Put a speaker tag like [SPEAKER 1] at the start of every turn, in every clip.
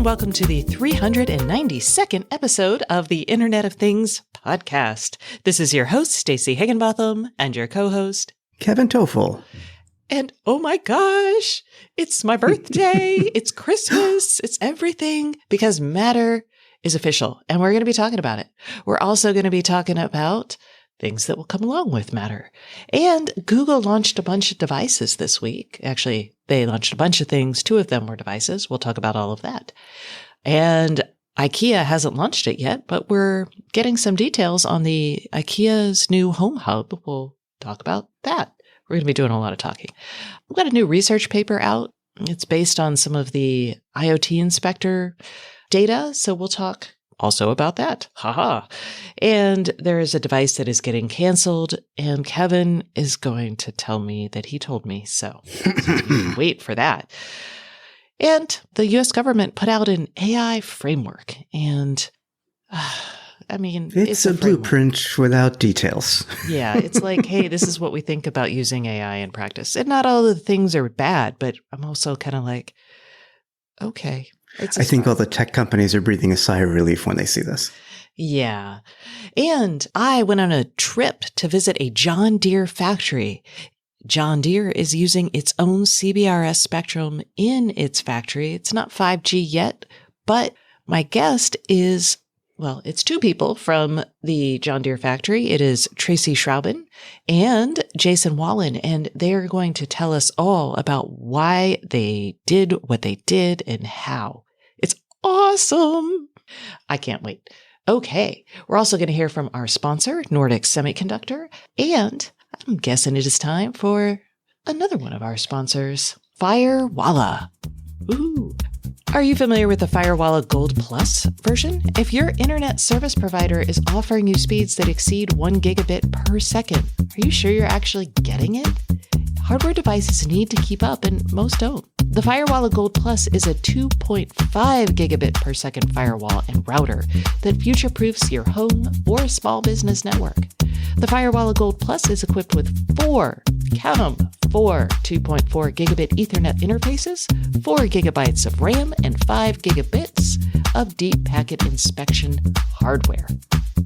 [SPEAKER 1] and welcome to the 392nd episode of the Internet of Things podcast. This is your host, Stacey Higginbotham, and your co-host,
[SPEAKER 2] Kevin Toffel.
[SPEAKER 1] And oh my gosh, it's my birthday, it's Christmas, it's everything, because Matter is official, and we're going to be talking about it. We're also going to be talking about things that will come along with Matter. And Google launched a bunch of devices this week. Actually, they launched a bunch of things. 2 of them were devices. We'll talk about all of that. And IKEA hasn't launched it yet, but we're getting some details on the IKEA's new home hub. We'll talk about that. We're going to be doing a lot of talking. We've got a new research paper out. It's based on some of the IoT Inspector data, so we'll talk also about that. Haha. And there is a device that is getting canceled, and Kevin is going to tell me that he told me, so wait for that. And the U.S. government put out an AI framework, and I mean,
[SPEAKER 2] it's a blueprint without details.
[SPEAKER 1] Yeah, it's like, hey, this is what we think about using AI in practice. And not all of the things are bad, but I'm also kind of like, okay.
[SPEAKER 2] I think all the tech companies are breathing a sigh of relief when they see this.
[SPEAKER 1] Yeah. And I went on a trip to visit a John Deere factory. John Deere is using its own CBRS spectrum in its factory. It's not 5G yet, but my guest is, well, it's 2 people from the John Deere factory. It is Tracy Schraubin and Jason Wallen, and they are going to tell us all about why they did what they did and how. It's awesome. I can't wait. Okay. We're also going to hear from our sponsor, Nordic Semiconductor, and I'm guessing it is time for another one of our sponsors, Firewalla. Ooh. Are you familiar with the Firewalla Gold Plus version? If your internet service provider is offering you speeds that exceed 1 gigabit per second, are you sure you're actually getting it? Hardware devices need to keep up, and most don't. The Firewalla Gold Plus is a 2.5 gigabit per second firewall and router that future-proofs your home or small business network. The Firewalla Gold Plus is equipped with 4 2.4 gigabit Ethernet interfaces, 4 gigabytes of RAM, and 5 gigabits of deep packet inspection hardware.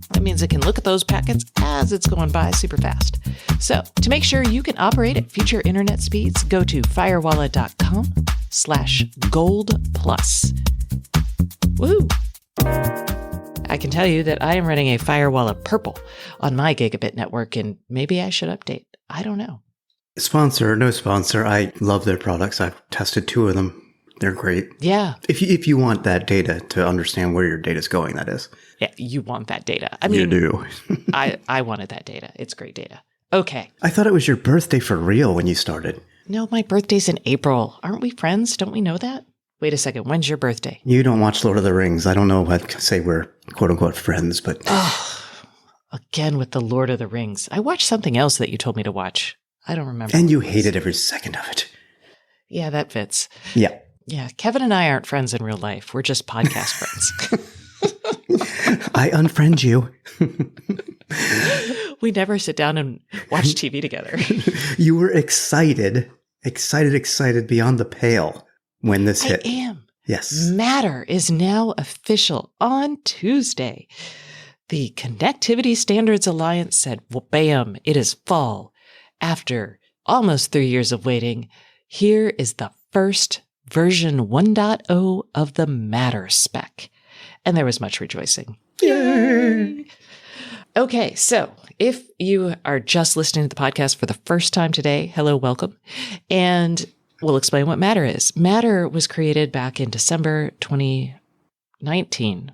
[SPEAKER 1] That means it can look at those packets as it's going by super fast. So to make sure you can operate at future internet speeds, go to firewalla.com/gold+. Woo! I can tell you that I am running a Firewalla Purple on my gigabit network, and maybe I should update. I don't know.
[SPEAKER 2] Sponsor or no sponsor, I love their products. I've tested 2 of them. They're great.
[SPEAKER 1] Yeah.
[SPEAKER 2] If you want that data to understand where your data is going, that is.
[SPEAKER 1] Yeah, you want that data. I mean,
[SPEAKER 2] you do.
[SPEAKER 1] I wanted that data. It's great data. Okay.
[SPEAKER 2] I thought it was your birthday for real when you started.
[SPEAKER 1] No, my birthday's in April. Aren't we friends? Don't we know that? Wait a second. When's your birthday?
[SPEAKER 2] You don't watch Lord of the Rings. I don't know what to say we're quote-unquote friends, but...
[SPEAKER 1] Again with the Lord of the Rings. I watched something else that you told me to watch. I don't remember.
[SPEAKER 2] And you hated every second of it.
[SPEAKER 1] Yeah, that fits.
[SPEAKER 2] Yeah.
[SPEAKER 1] Yeah, Kevin and I aren't friends in real life. We're just podcast friends.
[SPEAKER 2] I unfriend you.
[SPEAKER 1] We never sit down and watch TV together.
[SPEAKER 2] You were excited beyond the pale when this hit.
[SPEAKER 1] I am.
[SPEAKER 2] Yes.
[SPEAKER 1] Matter is now official on Tuesday. The Connectivity Standards Alliance said, well, bam, it is fall. After almost 3 years of waiting, here is the first version 1.0 of the Matter spec. And there was much rejoicing. Yay! Okay, so if you are just listening to the podcast for the first time today, hello, welcome. And we'll explain what Matter is. Matter was created back in December 2019.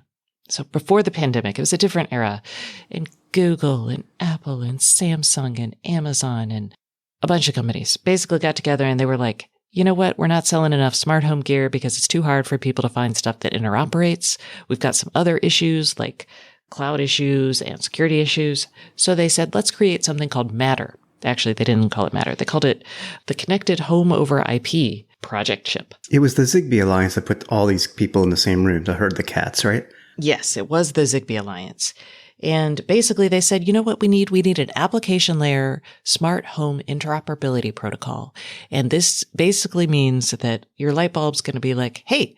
[SPEAKER 1] So before the pandemic, it was a different era. And Google and Apple and Samsung and Amazon and a bunch of companies basically got together and they were like, you know what? We're not selling enough smart home gear because it's too hard for people to find stuff that interoperates. We've got some other issues like cloud issues and security issues. So they said, let's create something called Matter. Actually, they didn't call it Matter. They called it the Connected Home over IP Project Chip.
[SPEAKER 2] It was the Zigbee Alliance that put all these people in the same room to herd the cats, right?
[SPEAKER 1] Yes, it was the Zigbee Alliance. And basically they said, you know what we need? We need an application layer smart home interoperability protocol. And this basically means that your light bulb's going to be like, hey,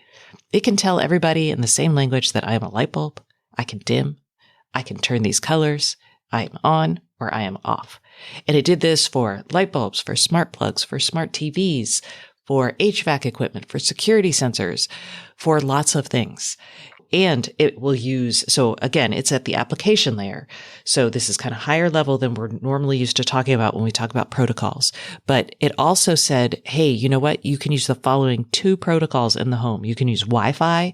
[SPEAKER 1] It can tell everybody in the same language that I am a light bulb. I can dim. I can turn these colors. I am on or I am off. And it did this for light bulbs, for smart plugs, for smart TVs, for HVAC equipment, for security sensors, for lots of things. And it will use, so again, it's at the application layer. So this is kind of higher level than we're normally used to talking about when we talk about protocols. But it also said, hey, you know what? You can use the following 2 protocols in the home. You can use Wi-Fi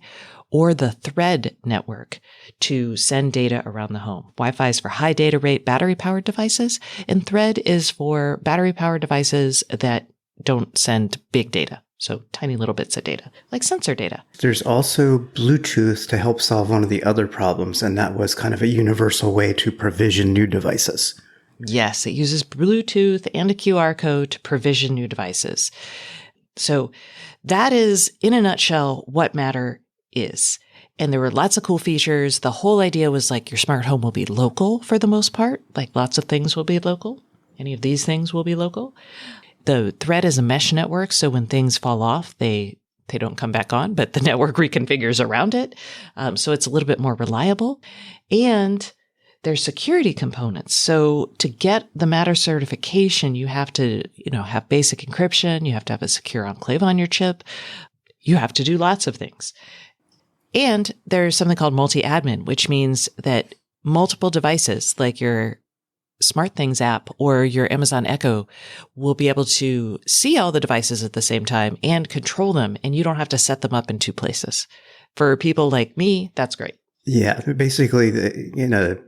[SPEAKER 1] or the Thread network to send data around the home. Wi-Fi is for high data rate battery-powered devices, and Thread is for battery-powered devices that don't send big data. So tiny little bits of data, like sensor data.
[SPEAKER 2] There's also Bluetooth to help solve one of the other problems, and that was kind of a universal way to provision new devices.
[SPEAKER 1] Yes, it uses Bluetooth and a QR code to provision new devices. So that is, in a nutshell, what Matter is. And there were lots of cool features. The whole idea was like your smart home will be local for the most part. Like lots of things will be local. Any of these things will be local. The Thread is a mesh network, so when things fall off, they don't come back on, but the network reconfigures around it. So it's a little bit more reliable. And there's security components. So to get the Matter certification, you have to, have basic encryption. You have to have a secure enclave on your chip. You have to do lots of things. And there's something called multi-admin, which means that multiple devices, like your SmartThings app or your Amazon Echo, will be able to see all the devices at the same time and control them, and you don't have to set them up in 2 places. For people like me, that's great.
[SPEAKER 2] Yeah, basically, in a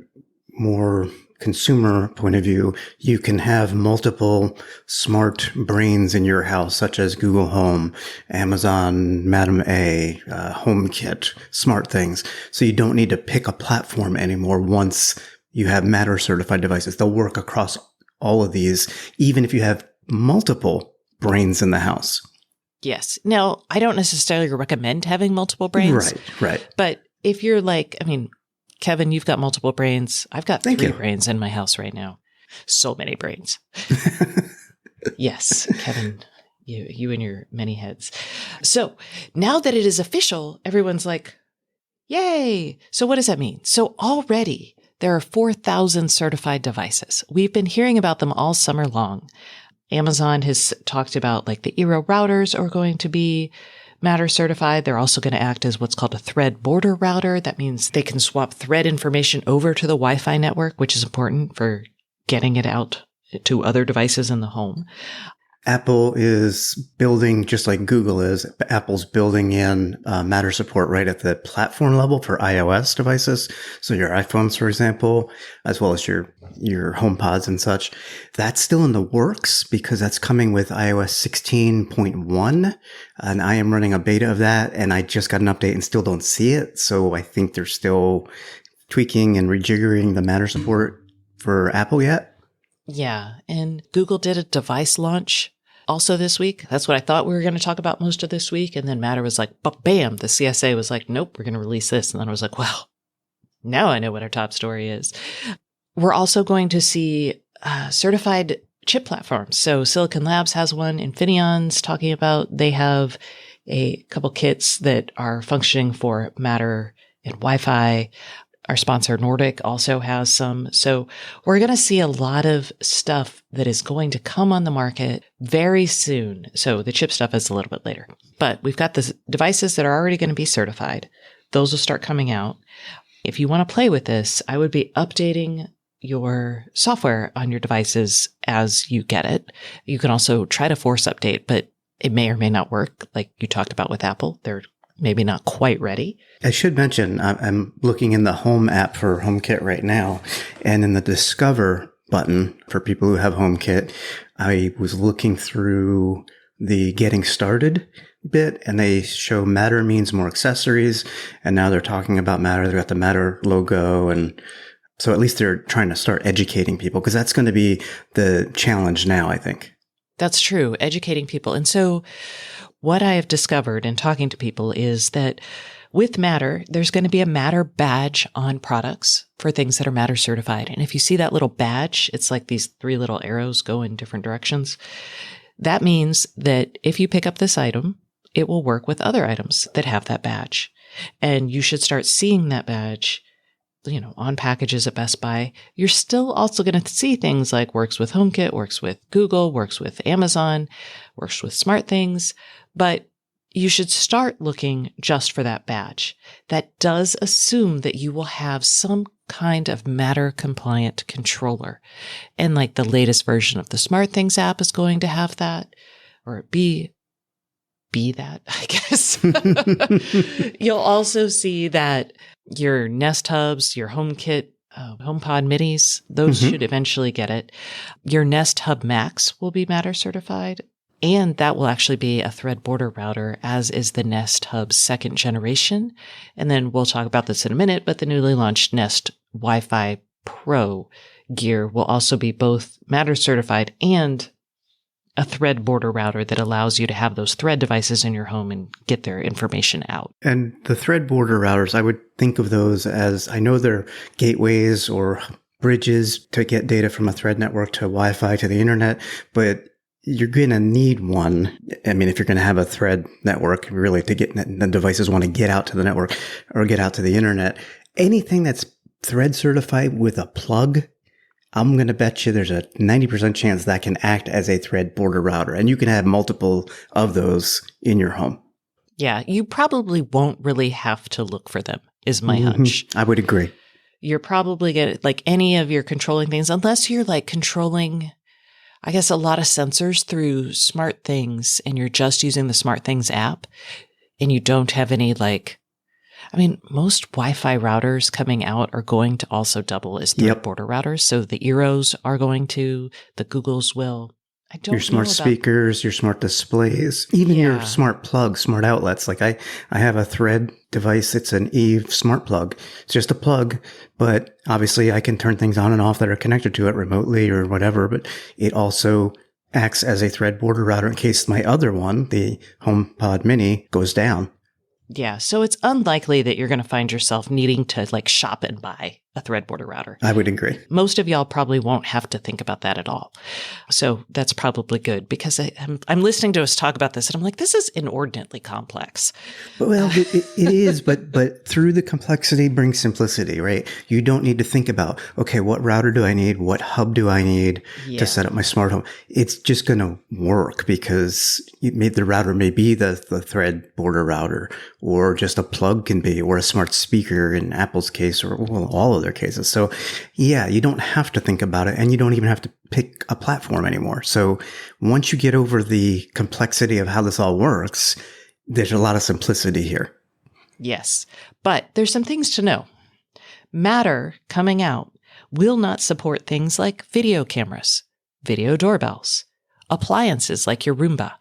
[SPEAKER 2] more consumer point of view, you can have multiple smart brains in your house, such as Google Home, Amazon, Madam A, HomeKit, SmartThings. So you don't need to pick a platform anymore once you have Matter certified devices. They'll work across all of these, even if you have multiple brains in the house.
[SPEAKER 1] Yes. Now, I don't necessarily recommend having multiple brains.
[SPEAKER 2] Right.
[SPEAKER 1] But if you're like, Kevin, you've got multiple brains. I've got 3 brains in my house right now. So many brains. Yes, Kevin, you and your many heads. So now that it is official, everyone's like, yay. So what does that mean? So already there are 4,000 certified devices. We've been hearing about them all summer long. Amazon has talked about like the Eero routers are going to be Matter certified. They're also going to act as what's called a Thread border router. That means they can swap Thread information over to the Wi-Fi network, which is important for getting it out to other devices in the home.
[SPEAKER 2] Apple is building, just like Google is, Apple's building in Matter support right at the platform level for iOS devices. So your iPhones, for example, as well as your HomePods and such. That's still in the works because that's coming with iOS 16.1. And I am running a beta of that, and I just got an update and still don't see it. So I think they're still tweaking and rejiggering the Matter support for Apple yet.
[SPEAKER 1] Yeah. And Google did a device launch also this week. That's what I thought we were going to talk about most of this week. And then Matter was like, bam, the CSA was like, nope, we're going to release this. And then I was like, well, now I know what our top story is. We're also going to see certified chip platforms. So Silicon Labs has one. Infineon's talking about they have a couple kits that are functioning for Matter and Wi-Fi. Our sponsor Nordic also has some. So we're going to see a lot of stuff that is going to come on the market very soon. So the chip stuff is a little bit later, but we've got the devices that are already going to be certified. Those will start coming out. If you want to play with this, I would be updating your software on your devices as you get it. You can also try to force update, but it may or may not work. Like you talked about with Apple, they're maybe not quite ready.
[SPEAKER 2] I should mention, I'm looking in the Home app for HomeKit right now, and in the Discover button for people who have HomeKit, I was looking through the Getting Started bit, and they show Matter means more accessories, and now they're talking about Matter. They've got the Matter logo, and so at least they're trying to start educating people, because that's going to be the challenge now, I think.
[SPEAKER 1] That's true, educating people. And so what I have discovered in talking to people is that with Matter, there's going to be a Matter badge on products for things that are Matter certified. And if you see that little badge, it's like these 3 little arrows go in different directions. That means that if you pick up this item, it will work with other items that have that badge. And you should start seeing that badge, on packages at Best Buy. You're still also going to see things like works with HomeKit, works with Google, works with Amazon, works with SmartThings, but you should start looking just for that badge. That does assume that you will have some kind of Matter compliant controller. And like the latest version of the SmartThings app is going to have that, or be that, I guess. You'll also see that your Nest Hubs, your HomeKit, HomePod Minis, those should eventually get it. Your Nest Hub Max will be Matter certified. And that will actually be a Thread border router, as is the Nest Hub second generation. And then we'll talk about this in a minute, but the newly launched Nest Wi-Fi Pro gear will also be both Matter certified and a Thread border router that allows you to have those Thread devices in your home and get their information out.
[SPEAKER 2] And the Thread border routers, I would think of those as, I know they're gateways or bridges to get data from a Thread network to Wi-Fi to the internet, but you're going to need one. I mean, if you're going to have a Thread network, really, to get the devices want to get out to the network or get out to the internet. Anything that's Thread certified with a plug, I'm going to bet you there's a 90% chance that can act as a Thread border router. And you can have multiple of those in your home.
[SPEAKER 1] Yeah, you probably won't really have to look for them, is my hunch.
[SPEAKER 2] I would agree.
[SPEAKER 1] You're probably going to, like any of your controlling things, unless you're like controlling, I guess, a lot of sensors through SmartThings and you're just using the SmartThings app and you don't have any most Wi-Fi routers coming out are going to also double as Thread border routers. So the Eeros are going to, the Googles will. I don't know. Your
[SPEAKER 2] smart speakers, your smart displays, even your smart plugs, smart outlets. Like I have a Thread device. It's an Eve smart plug. It's just a plug, but obviously I can turn things on and off that are connected to it remotely or whatever. But it also acts as a Thread border router in case my other one, the HomePod Mini, goes down.
[SPEAKER 1] Yeah. So it's unlikely that you're going to find yourself needing to shop and buy a Thread border router.
[SPEAKER 2] I would agree.
[SPEAKER 1] Most of y'all probably won't have to think about that at all. So that's probably good, because I'm listening to us talk about this and I'm like, this is inordinately complex.
[SPEAKER 2] Well, it is, but through the complexity brings simplicity, right? You don't need to think about, okay, what router do I need? What hub do I need to set up my smart home? It's just going to work because the router may be the Thread border router, or just a plug can be, or a smart speaker in Apple's case, or all of their cases. So yeah, you don't have to think about it, and you don't even have to pick a platform anymore. So once you get over the complexity of how this all works, there's a lot of simplicity here.
[SPEAKER 1] Yes, but there's some things to know. Matter coming out will not support things like video cameras, video doorbells, appliances like your Roomba.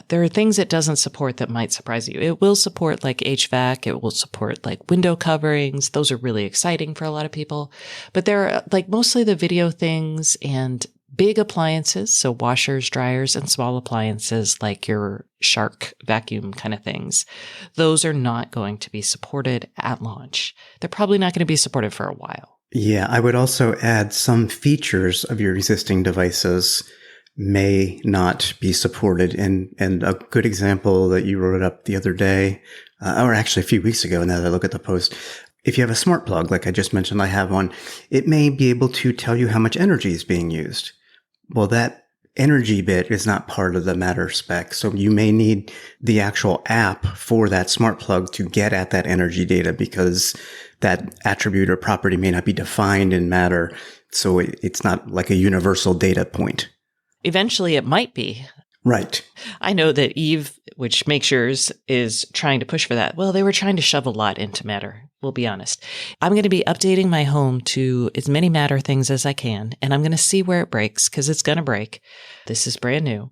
[SPEAKER 1] There are things it doesn't support that might surprise you. It will support HVAC. It will support window coverings. Those are really exciting for a lot of people. But there are mostly the video things and big appliances. So washers, dryers, and small appliances like your Shark vacuum kind of things. Those are not going to be supported at launch. They're probably not going to be supported for a while.
[SPEAKER 2] Yeah, I would also add some features of your existing devices may not be supported. And a good example that you wrote up the other day, or actually a few weeks ago, now that I look at the post, if you have a smart plug, like I just mentioned, I have one, it may be able to tell you how much energy is being used. Well, that energy bit is not part of the Matter spec. So you may need the actual app for that smart plug to get at that energy data, because that attribute or property may not be defined in Matter. So it's not like a universal data point.
[SPEAKER 1] Eventually it might be.
[SPEAKER 2] Right.
[SPEAKER 1] I know that Eve, which makes yours, is trying to push for that. Well, they were trying to shove a lot into Matter. We'll be honest. I'm going to be updating my home to as many Matter things as I can, and I'm going to see where it breaks, because it's going to break. This is brand new.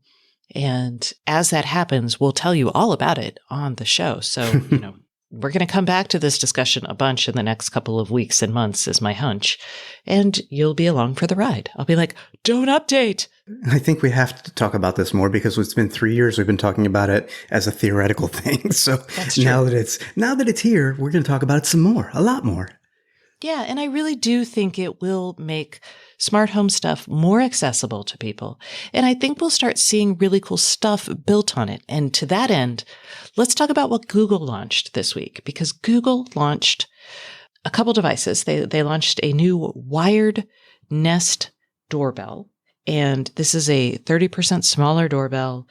[SPEAKER 1] And as that happens, we'll tell you all about it on the show. So, we're going to come back to this discussion a bunch in the next couple of weeks and months, is my hunch. And you'll be along for the ride. I'll be like, don't update.
[SPEAKER 2] I think we have to talk about this more, because it's been 3 years we've been talking about it as a theoretical thing. So now that it's here, we're going to talk about it some more, a lot more.
[SPEAKER 1] Yeah, and I really do think it will make smart home stuff more accessible to people. And I think we'll start seeing really cool stuff built on it. And to that end, let's talk about what Google launched this week, because Google launched a couple devices. They launched a new wired Nest doorbell, and this is a 30% smaller doorbell.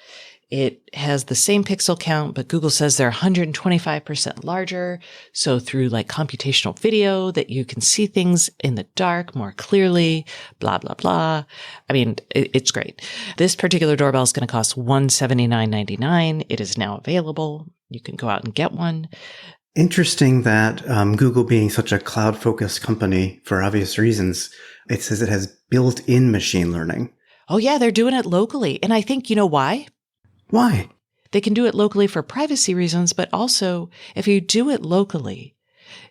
[SPEAKER 1] It has the same pixel count, but Google says they're 125% larger. So through like computational video that you can see things in the dark more clearly, blah, blah, blah. I mean, it's great. This particular doorbell is going to cost $179.99. It is now available. You can go out and get one.
[SPEAKER 2] Interesting that Google, being such a cloud-focused company for obvious reasons, it says it has built-in machine learning.
[SPEAKER 1] Oh yeah, they're doing it locally. And I think, you know why?
[SPEAKER 2] Why?
[SPEAKER 1] They can do it locally for privacy reasons, but also if you do it locally,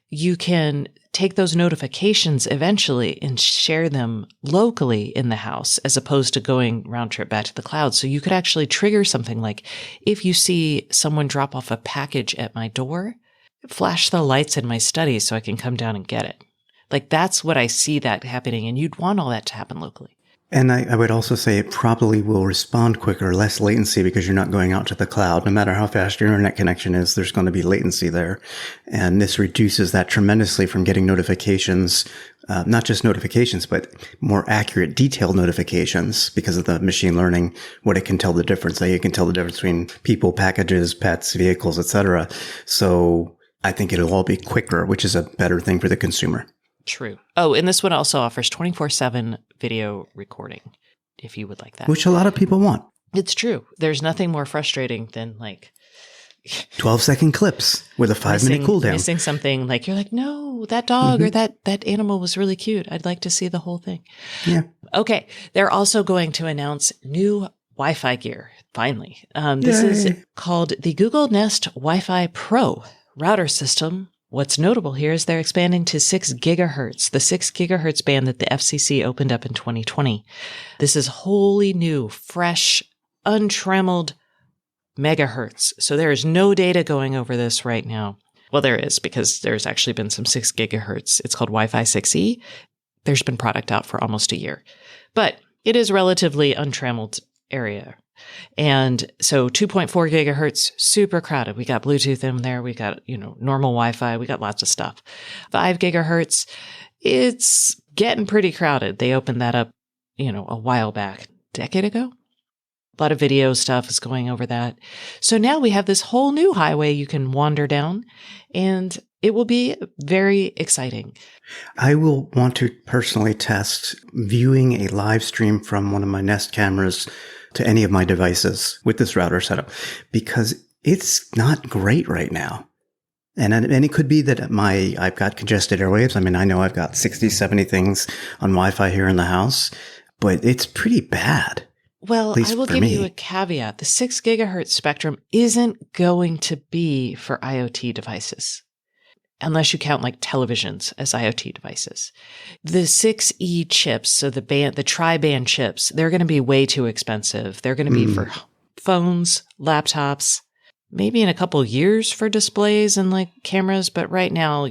[SPEAKER 1] you can take those notifications eventually and share them locally in the house as opposed to going round trip back to the cloud. So you could actually trigger something like, if you see someone drop off a package at my door, flash the lights in my study so I can come down and get it. Like that's what I see that happening. And you'd want all that to happen locally.
[SPEAKER 2] And I would also say it probably will respond quicker, less latency, because you're not going out to the cloud. No matter how fast your internet connection is, there's going to be latency there. And this reduces that tremendously from getting notifications, not just notifications, but more accurate, detailed notifications because of the machine learning, what it can tell the difference. It can tell the difference between people, packages, pets, vehicles, etc. So I think it'll all be quicker, which is a better thing for the consumer.
[SPEAKER 1] True. Oh, and this one also offers 24/7 video recording, if you would like that.
[SPEAKER 2] Which a lot of people want.
[SPEAKER 1] It's true. There's nothing more frustrating than like
[SPEAKER 2] 12-second clips with a 5-minute cooldown.
[SPEAKER 1] Missing something like you're like, no, that dog or that animal was really cute. I'd like to see the whole thing.
[SPEAKER 2] Yeah.
[SPEAKER 1] Okay. They're also going to announce new Wi-Fi gear. Finally. This is called the Google Nest Wi-Fi Pro router system. What's notable here is they're expanding to 6 gigahertz, the 6 gigahertz band that the FCC opened up in 2020. This is wholly new, fresh, untrammeled megahertz. So there is no data going over this right now. Well, there is, because there's actually been some 6 gigahertz. It's called Wi-Fi 6E. There's been product out for almost a year, but it is relatively untrammeled area. And so 2.4 gigahertz, super crowded. We got Bluetooth in there. We got, normal Wi-Fi. We got lots of stuff. 5 gigahertz, it's getting pretty crowded. They opened that up, a while back, decade ago. A lot of video stuff is going over that. So now we have this whole new highway you can wander down, and it will be very exciting.
[SPEAKER 2] I will want to personally test viewing a live stream from one of my Nest cameras to any of my devices with this router setup, because it's not great right now. And it could be that I've got congested airwaves. I mean, I know I've got 60, 70 things on Wi-Fi here in the house, but it's pretty bad.
[SPEAKER 1] Well, I will give you a caveat. The 6 gigahertz spectrum isn't going to be for IoT devices, unless you count like televisions as IoT devices. The 6E chips, so the tri-band chips, they're going to be way too expensive. They're going to be for phones, laptops, maybe in a couple years for displays and like cameras. But right now,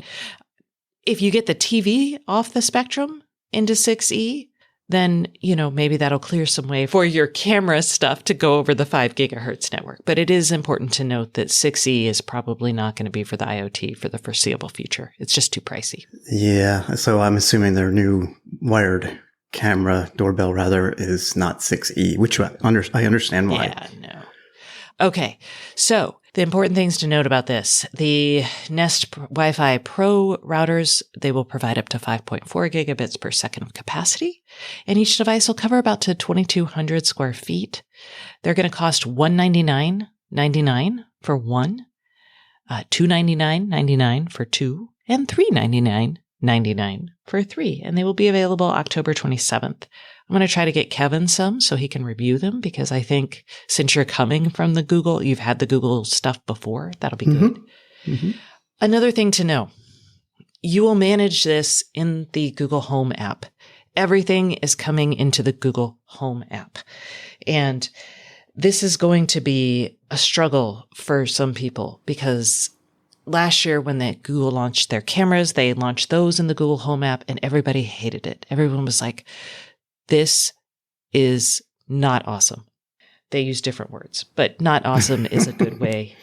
[SPEAKER 1] if you get the TV off the spectrum into 6E, then, maybe that'll clear some way for your camera stuff to go over the 5 gigahertz network. But it is important to note that 6E is probably not going to be for the IoT for the foreseeable future. It's just too pricey.
[SPEAKER 2] Yeah. So I'm assuming their new wired camera doorbell rather is not 6E, which I understand why.
[SPEAKER 1] Yeah, no. Okay. So the important things to note about this, the Nest Wi-Fi Pro routers, they will provide up to 5.4 gigabits per second of capacity, and each device will cover about to 2,200 square feet. They're going to cost $199.99 for one, $299.99 for two, and $399.99 for three, and they will be available October 27th. I'm going to try to get Kevin some so he can review them, because I think since you're coming from you've had the Google stuff before, that'll be good. Mm-hmm. Another thing to know, you will manage this in the Google Home app. Everything is coming into the Google Home app. And this is going to be a struggle for some people, because last year when Google launched their cameras, they launched those in the Google Home app and everybody hated it. Everyone was like, this is not awesome. They use different words, but not awesome is a good way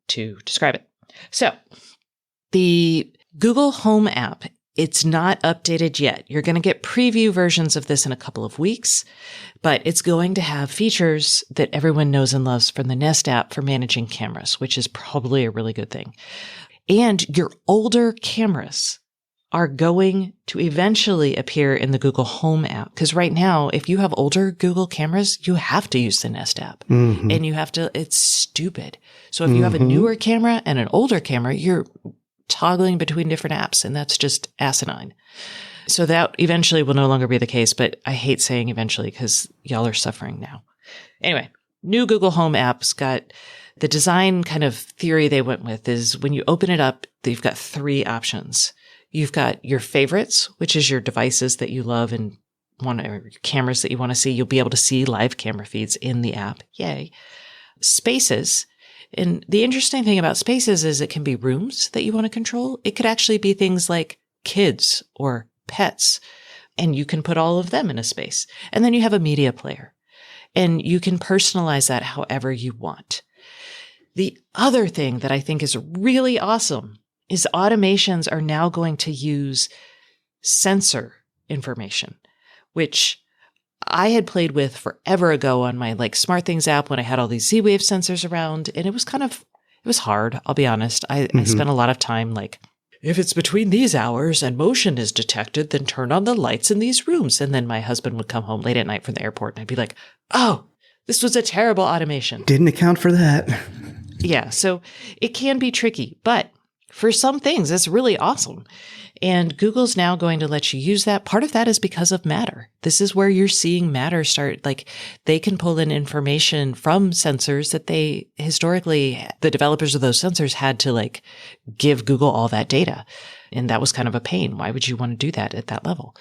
[SPEAKER 1] to describe it. So the Google Home app, it's not updated yet. You're going to get preview versions of this in a couple of weeks, but it's going to have features that everyone knows and loves from the Nest app for managing cameras, which is probably a really good thing. And your older cameras are going to eventually appear in the Google Home app. Because right now, if you have older Google cameras, you have to use the Nest app.
[SPEAKER 2] Mm-hmm.
[SPEAKER 1] And you have to, it's stupid. So if you have a newer camera and an older camera, you're toggling between different apps, and that's just asinine. So that eventually will no longer be the case, but I hate saying eventually because y'all are suffering now. Anyway, new Google Home app's got the design kind of theory they went with is when you open it up, you've got 3 options. You've got your favorites, which is your devices that you love and or cameras that you want to see. You'll be able to see live camera feeds in the app. Yay. Spaces. And the interesting thing about Spaces is it can be rooms that you want to control. It could actually be things like kids or pets, and you can put all of them in a space. And then you have a media player, and you can personalize that however you want. The other thing that I think is really awesome is automations are now going to use sensor information, which I had played with forever ago on my SmartThings app when I had all these Z-Wave sensors around, and it was hard. I'll be honest. I spent a lot of time if it's between these hours and motion is detected, then turn on the lights in these rooms. And then my husband would come home late at night from the airport and I'd be like, oh, this was a terrible automation.
[SPEAKER 2] Didn't account for that.
[SPEAKER 1] Yeah. So it can be tricky, but for some things, it's really awesome. And Google's now going to let you use that. Part of that is because of Matter. This is where you're seeing Matter start. They can pull in information from sensors that they historically, the developers of those sensors had to give Google all that data. And that was kind of a pain. Why would you want to do that at that level?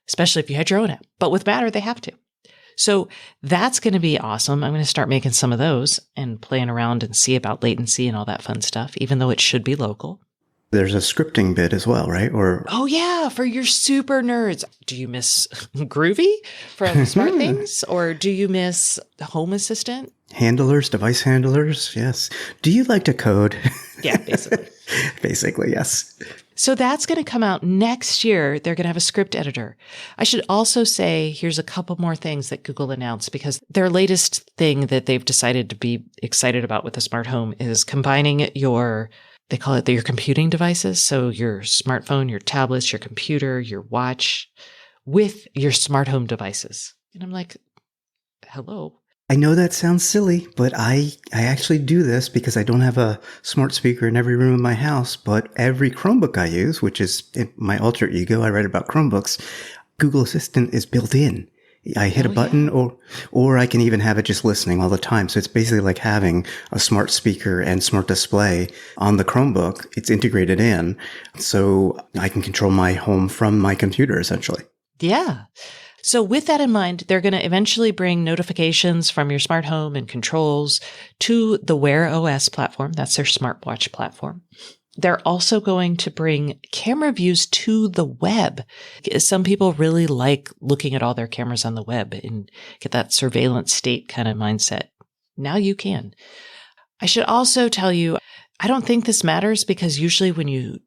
[SPEAKER 1] Especially if you had your own app. But with Matter, they have to. So that's going to be awesome. I'm going to start making some of those and playing around and see about latency and all that fun stuff, even though it should be local.
[SPEAKER 2] There's a scripting bit as well, right?
[SPEAKER 1] Oh yeah, for your super nerds. Do you miss Groovy from SmartThings, or do you miss Home Assistant?
[SPEAKER 2] Handlers, device handlers, yes. Do you like to code?
[SPEAKER 1] Yeah, basically.
[SPEAKER 2] Basically, yes.
[SPEAKER 1] So that's going to come out next year. They're going to have a script editor. I should also say, here's a couple more things that Google announced, because their latest thing that they've decided to be excited about with the smart home is combining they call it your computing devices. So your smartphone, your tablets, your computer, your watch with your smart home devices. And I'm like, hello.
[SPEAKER 2] I know that sounds silly, but I actually do this because I don't have a smart speaker in every room in my house, but every Chromebook I use, which is my alter ego, I write about Chromebooks, Google Assistant is built in. I hit a button or I can even have it just listening all the time. So it's basically like having a smart speaker and smart display on the Chromebook. It's integrated in. So I can control my home from my computer essentially.
[SPEAKER 1] Yeah. So with that in mind, they're going to eventually bring notifications from your smart home and controls to the Wear OS platform. That's their smartwatch platform. They're also going to bring camera views to the web. Some people really like looking at all their cameras on the web and get that surveillance state kind of mindset. Now you can. I should also tell you, I don't think this matters because usually when you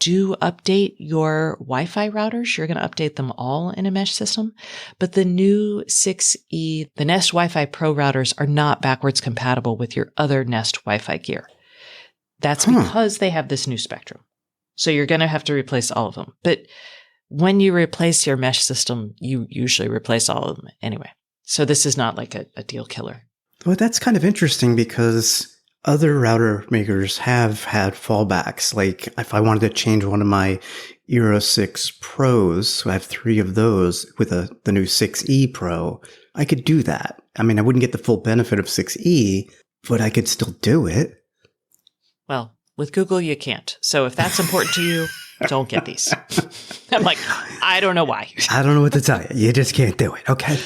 [SPEAKER 1] do update your Wi-Fi routers, you're going to update them all in a mesh system. But the new 6E, the Nest Wi-Fi Pro routers are not backwards compatible with your other Nest Wi-Fi gear. That's because they have this new spectrum. So you're going to have to replace all of them. But when you replace your mesh system, you usually replace all of them anyway. So this is not like a deal killer.
[SPEAKER 2] Well, that's kind of interesting because other router makers have had fallbacks. Like if I wanted to change one of my Eero 6 Pros, so I have 3 of those with the new 6E Pro, I could do that. I mean, I wouldn't get the full benefit of 6E, but I could still do it.
[SPEAKER 1] Well, with Google, you can't. So if that's important to you, don't get these. I'm like, I don't know why.
[SPEAKER 2] I don't know what to tell you. You just can't do it. Okay.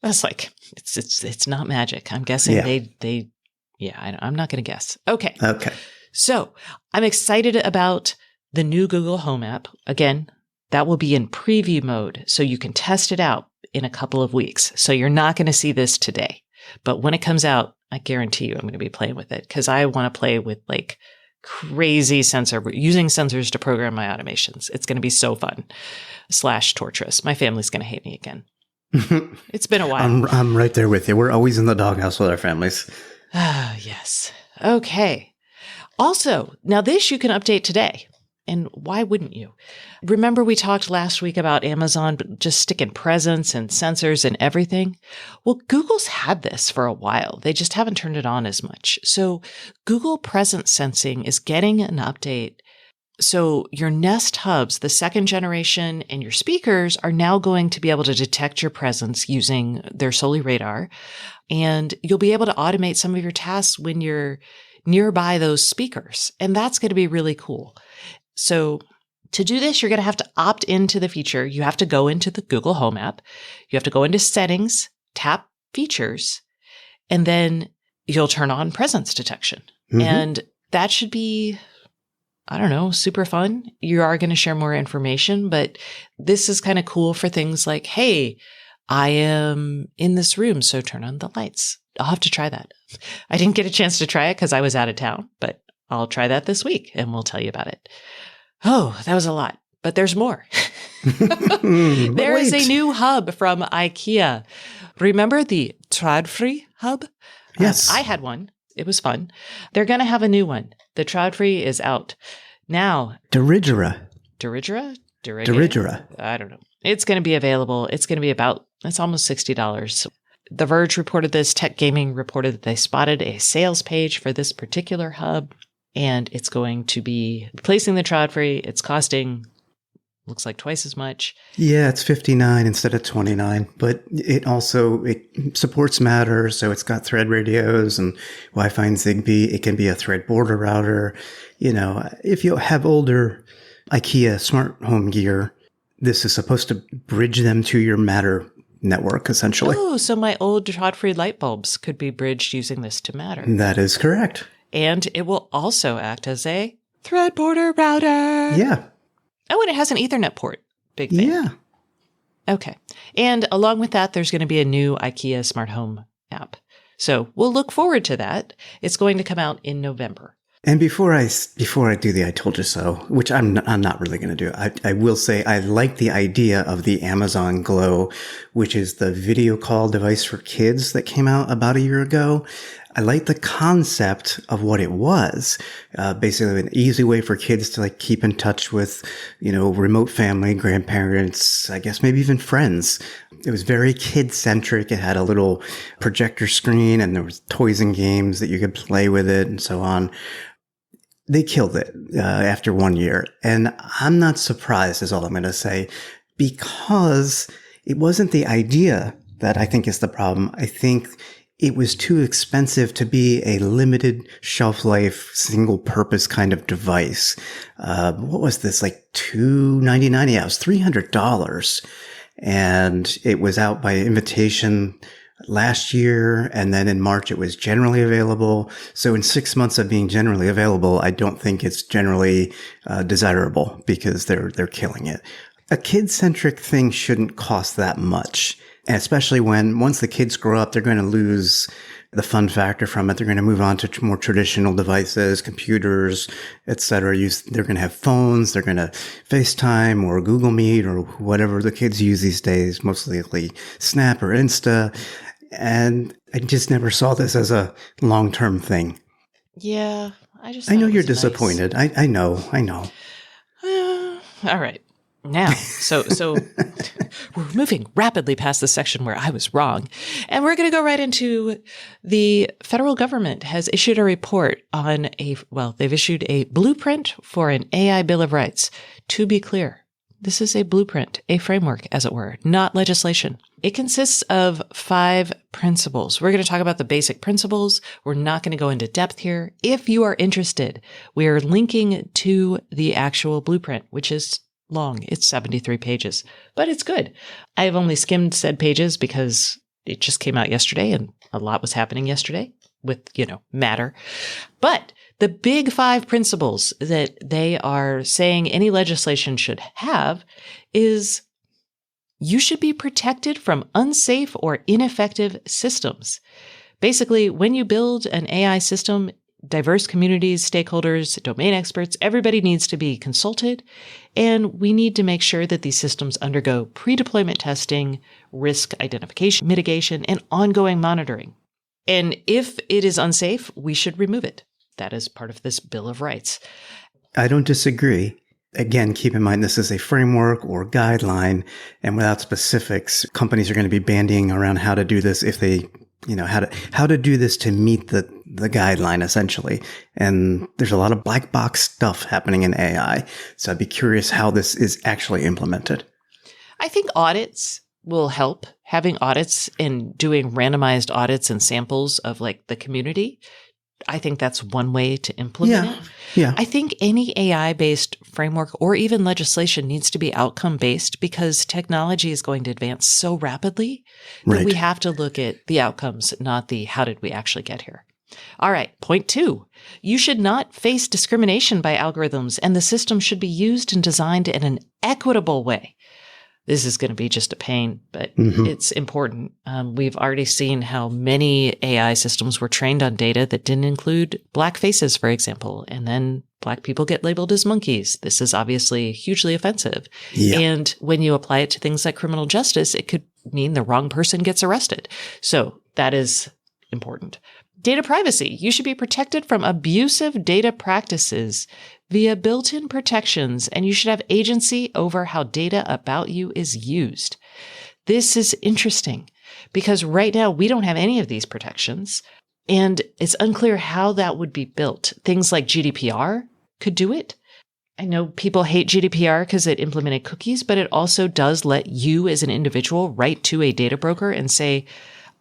[SPEAKER 1] That's like, it's not magic. I'm guessing I'm not going to guess. Okay.
[SPEAKER 2] Okay.
[SPEAKER 1] So I'm excited about the new Google Home app. Again, that will be in preview mode, so you can test it out in a couple of weeks. So you're not going to see this today. But when it comes out, I guarantee you I'm going to be playing with it because I want to play with like crazy using sensors to program my automations. It's going to be so fun / torturous. My family's going to hate me again. It's been a while.
[SPEAKER 2] I'm right there with you. We're always in the doghouse with our families.
[SPEAKER 1] Ah, yes. Okay. Also, now this you can update today. And why wouldn't you? Remember we talked last week about Amazon just sticking presence and sensors and everything? Well, Google's had this for a while. They just haven't turned it on as much. So Google Presence Sensing is getting an update. So your Nest hubs, the second generation, and your speakers are now going to be able to detect your presence using their Soli radar. And you'll be able to automate some of your tasks when you're nearby those speakers. And that's going to be really cool. So to do this, you're going to have to opt into the feature. You have to go into the Google Home app. You have to go into settings, tap features, and then you'll turn on presence detection. Mm-hmm. And that should be, I don't know, super fun. You are going to share more information, but this is kind of cool for things like, hey, I am in this room, so turn on the lights. I'll have to try that. I didn't get a chance to try it because I was out of town, but I'll try that this week and we'll tell you about it. Oh, that was a lot, but there's more. There is a new hub from IKEA. Remember the Trådfri hub?
[SPEAKER 2] Yes.
[SPEAKER 1] I had one. It was fun. They're going to have a new one. The Trådfri is out. Now.
[SPEAKER 2] Dirigera.
[SPEAKER 1] I don't know. It's going to be available. It's going to be it's almost $60. The Verge reported this. Tech Gaming reported that they spotted a sales page for this particular hub. And it's going to be replacing the Trådfri. It's costing, looks like twice as much.
[SPEAKER 2] Yeah, it's $59 instead of $29. But it supports Matter, so it's got thread radios and Wi-Fi and Zigbee. It can be a thread border router. You know, if you have older IKEA smart home gear, this is supposed to bridge them to your Matter network, essentially.
[SPEAKER 1] Oh, so my old Trådfri light bulbs could be bridged using this to Matter.
[SPEAKER 2] That is correct.
[SPEAKER 1] And it will also act as a thread border router.
[SPEAKER 2] Yeah.
[SPEAKER 1] Oh, and it has an Ethernet port. Big thing.
[SPEAKER 2] Yeah.
[SPEAKER 1] Okay. And along with that, there's going to be a new IKEA smart home app. So we'll look forward to that. It's going to come out in November.
[SPEAKER 2] And before I do the I told you so, which I'm not really going to do, I will say I like the idea of the Amazon Glow, which is the video call device for kids that came out about a year ago. I like the concept of what it was, basically an easy way for kids to like keep in touch with, remote family, grandparents, I guess maybe even friends. It was very kid-centric. It had a little projector screen and there was toys and games that you could play with it and so on. They killed it after 1 year. And I'm not surprised is all I'm going to say, because it wasn't the idea that I think is the problem. I think it was too expensive to be a limited shelf life, single purpose kind of device. What was this? Like $299? Yeah, it was $300. And it was out by invitation last year. And then in March, it was generally available. So in 6 months of being generally available, I don't think it's generally desirable because they're killing it. A kid-centric thing shouldn't cost that much. And especially once the kids grow up, they're going to lose the fun factor from it. They're going to move on to more traditional devices, computers, etc. They're going to have phones. They're going to FaceTime or Google Meet or whatever the kids use these days, mostly Snap or Insta. And I just never saw this as a long-term thing.
[SPEAKER 1] Yeah,
[SPEAKER 2] I know you're disappointed. Nice. I know.
[SPEAKER 1] All right. Now, so we're moving rapidly past the section where I was wrong, and we're going to go right into the federal government has issued a report on they've issued a blueprint for an AI Bill of Rights. To be clear, this is a blueprint, a framework, as it were, not legislation. It consists of 5 principles. We're going to talk about the basic principles. We're not going to go into depth here. If you are interested, we are linking to the actual blueprint, which is long. It's 73 pages, but it's good. I've only skimmed said pages because it just came out yesterday and a lot was happening yesterday with, Matter. But The big 5 principles that they are saying any legislation should have is you should be protected from unsafe or ineffective systems. Basically, when you build an AI system, diverse communities, stakeholders, domain experts, everybody needs to be consulted. And we need to make sure that these systems undergo pre-deployment testing, risk identification, mitigation, and ongoing monitoring. And if it is unsafe, we should remove it. That is part of this Bill of Rights.
[SPEAKER 2] I don't disagree. Again, keep in mind this is a framework or guideline, and without specifics, companies are going to be bandying around how to do this if they, how to do this to meet the guideline essentially. And there's a lot of black box stuff happening in AI. So I'd be curious how this is actually implemented.
[SPEAKER 1] I think audits will help. Having audits and doing randomized audits and samples of like the community, I think that's one way to implement it.
[SPEAKER 2] Yeah.
[SPEAKER 1] I think any AI-based framework or even legislation needs to be outcome-based because technology is going to advance so rapidly that we have to look at the outcomes, not the how did we actually get here. All right. Point 2, you should not face discrimination by algorithms, and the system should be used and designed in an equitable way. This is going to be just a pain, but it's important. We've already seen how many AI systems were trained on data that didn't include Black faces, for example, and then Black people get labeled as monkeys. This is obviously hugely offensive. Yeah. And when you apply it to things like criminal justice, it could mean the wrong person gets arrested. So that is important. Data privacy. You should be protected from abusive data practices via built-in protections, and you should have agency over how data about you is used. This is interesting because right now we don't have any of these protections, and it's unclear how that would be built. Things like GDPR could do it. I know people hate GDPR because it implemented cookies, but it also does let you as an individual write to a data broker and say,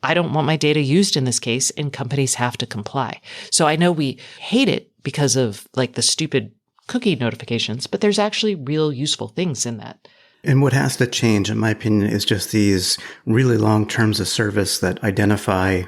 [SPEAKER 1] I don't want my data used in this case, and companies have to comply. So I know we hate it because of like the stupid cookie notifications, but there's actually real useful things in that.
[SPEAKER 2] And what has to change, in my opinion, is just these really long terms of service that identify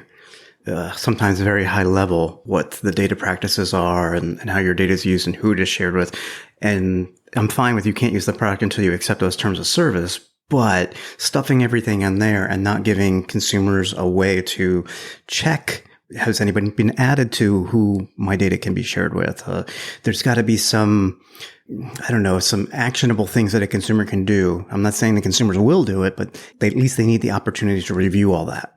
[SPEAKER 2] sometimes very high level what the data practices are and how your data is used and who it is shared with. And I'm fine with you can't use the product until you accept those terms of service. But stuffing everything in there and not giving consumers a way to check, has anybody been added to who my data can be shared with? There's got to be some actionable things that a consumer can do. I'm not saying the consumers will do it, but at least they need the opportunity to review all that.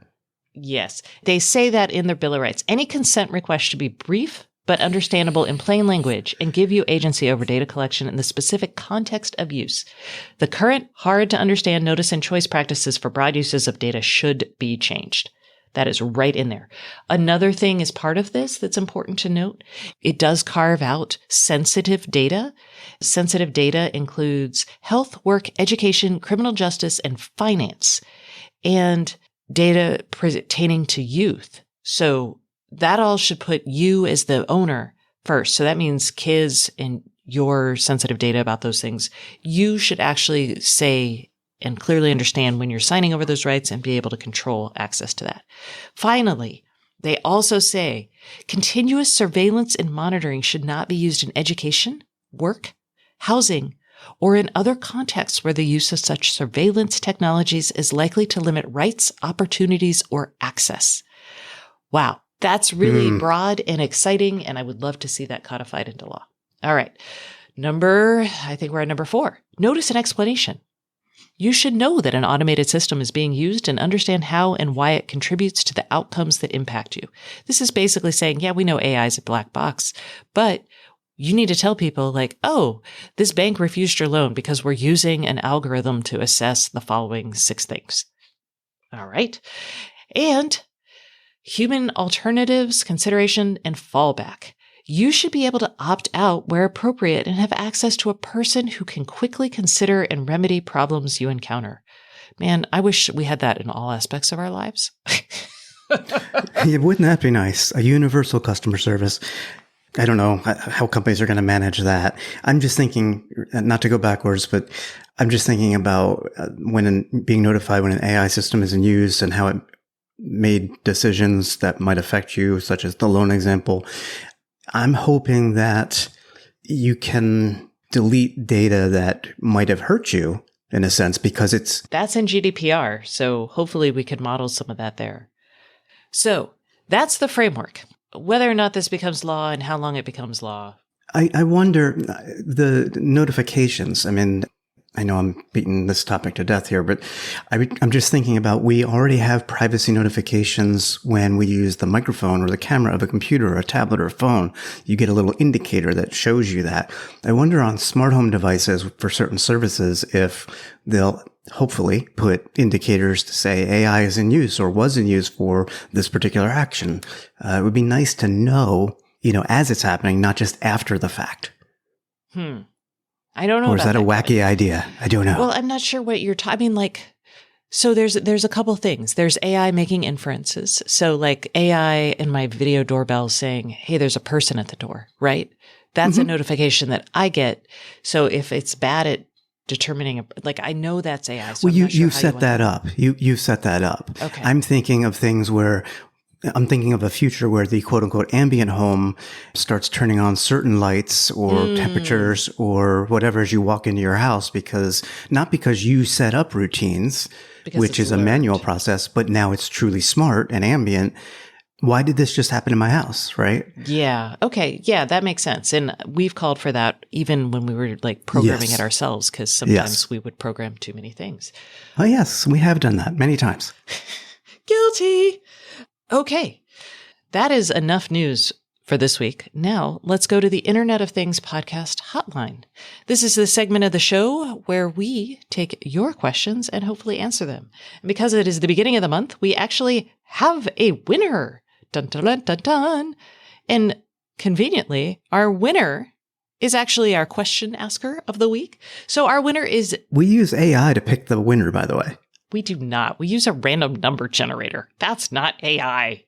[SPEAKER 1] Yes. They say that in their Bill of Rights. Any consent request should be brief, but understandable in plain language and give you agency over data collection in the specific context of use. The current hard to understand notice and choice practices for broad uses of data should be changed. That is right in there. Another thing is part of this that's important to note. It does carve out sensitive data. Sensitive data includes health, work, education, criminal justice, and finance, and data pertaining to youth. So that all should put you as the owner first. So that means kids and your sensitive data about those things. You should actually say and clearly understand when you're signing over those rights and be able to control access to that. Finally, they also say continuous surveillance and monitoring should not be used in education, work, housing, or in other contexts where the use of such surveillance technologies is likely to limit rights, opportunities, or access. Wow. That's really broad and exciting, and I would love to see that codified into law. All right. I think we're at number 4. Notice and explanation. You should know that an automated system is being used and understand how and why it contributes to the outcomes that impact you. This is basically saying, yeah, we know AI is a black box, but you need to tell people like, oh, this bank refused your loan because we're using an algorithm to assess the following 6 things. All right. And human alternatives, consideration, and fallback. You should be able to opt out where appropriate and have access to a person who can quickly consider and remedy problems you encounter. Man, I wish we had that in all aspects of our lives.
[SPEAKER 2] Yeah, wouldn't that be nice? A universal customer service. I don't know how companies are going to manage that. I'm just thinking, not to go backwards, but I'm just thinking about being notified when an AI system is in use and how it made decisions that might affect you, such as the loan example. I'm hoping that you can delete data that might have hurt you in a sense because it's...
[SPEAKER 1] That's in GDPR. So hopefully we could model some of that there. So that's the framework. Whether or not this becomes law and how long it becomes law.
[SPEAKER 2] I wonder the notifications. I mean, I know I'm beating this topic to death here, but I'm just thinking about we already have privacy notifications when we use the microphone or the camera of a computer or a tablet or a phone. You get a little indicator that shows you that. I wonder on smart home devices for certain services if they'll hopefully put indicators to say AI is in use or was in use for this particular action. It would be nice to know, as it's happening, not just after the fact.
[SPEAKER 1] I don't know.
[SPEAKER 2] Or is that a wacky idea? I don't know.
[SPEAKER 1] Well, I'm not sure what you're talking. So there's a couple things. There's AI making inferences. So like AI in my video doorbell saying, hey, there's a person at the door, right? That's a notification that I get. So if it's bad at determining, I know that's AI. So
[SPEAKER 2] well, you set that up. You set that up.
[SPEAKER 1] Okay.
[SPEAKER 2] I'm thinking of things where I'm thinking of a future where the quote unquote ambient home starts turning on certain lights or temperatures or whatever as you walk into your house not because you set up routines, which is a manual process, but now it's truly smart and ambient. Why did this just happen in my house? Right.
[SPEAKER 1] Yeah. Okay. Yeah. That makes sense. And we've called for that even when we were programming it ourselves, because sometimes we would program too many things.
[SPEAKER 2] Oh yes. We have done that many times.
[SPEAKER 1] Guilty. Okay, that is enough news for this week. Now let's go to the Internet of Things podcast hotline. This is the segment of the show where we take your questions and hopefully answer them. And because it is the beginning of the month, we actually have a winner. Dun, dun, dun, dun, dun. And conveniently, our winner is actually our question asker of the week. So our winner is...
[SPEAKER 2] We use AI to pick the winner, by the way.
[SPEAKER 1] We do not. We use a random number generator. That's not AI.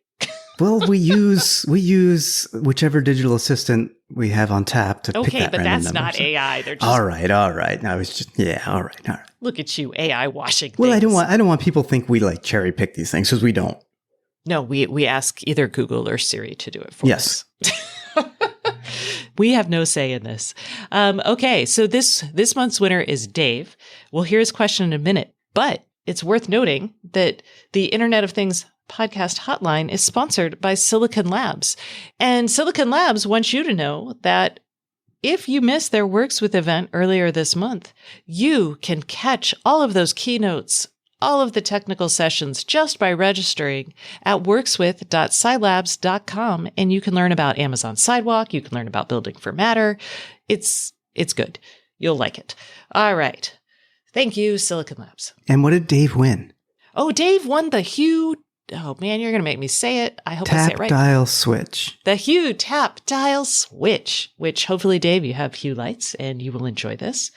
[SPEAKER 2] Well, we use whichever digital assistant we have on tap to pick that random number.
[SPEAKER 1] Okay, but that's not AI. They're just...
[SPEAKER 2] All right. I was just, all right.
[SPEAKER 1] Look at you, AI washing things.
[SPEAKER 2] Well, I don't want people to think we cherry pick these things because we don't.
[SPEAKER 1] No, we ask either Google or Siri to do it for us.
[SPEAKER 2] Yes.
[SPEAKER 1] We have no say in this. Okay, so this month's winner is Dave. We'll hear his question in a minute, but it's worth noting that the Internet of Things podcast hotline is sponsored by Silicon Labs. And Silicon Labs wants you to know that if you missed their Works With event earlier this month, you can catch all of those keynotes, all of the technical sessions just by registering at workswith.scilabs.com. And you can learn about Amazon Sidewalk. You can learn about building for Matter. It's good. You'll like it. All right. Thank you, Silicon Labs.
[SPEAKER 2] And what did Dave win?
[SPEAKER 1] Oh, Dave won the Hue. Oh, man, you're going to make me say it. I hope I say it right.
[SPEAKER 2] Tap dial switch.
[SPEAKER 1] The Hue Tap Dial Switch, which hopefully, Dave, you have Hue lights and you will enjoy this.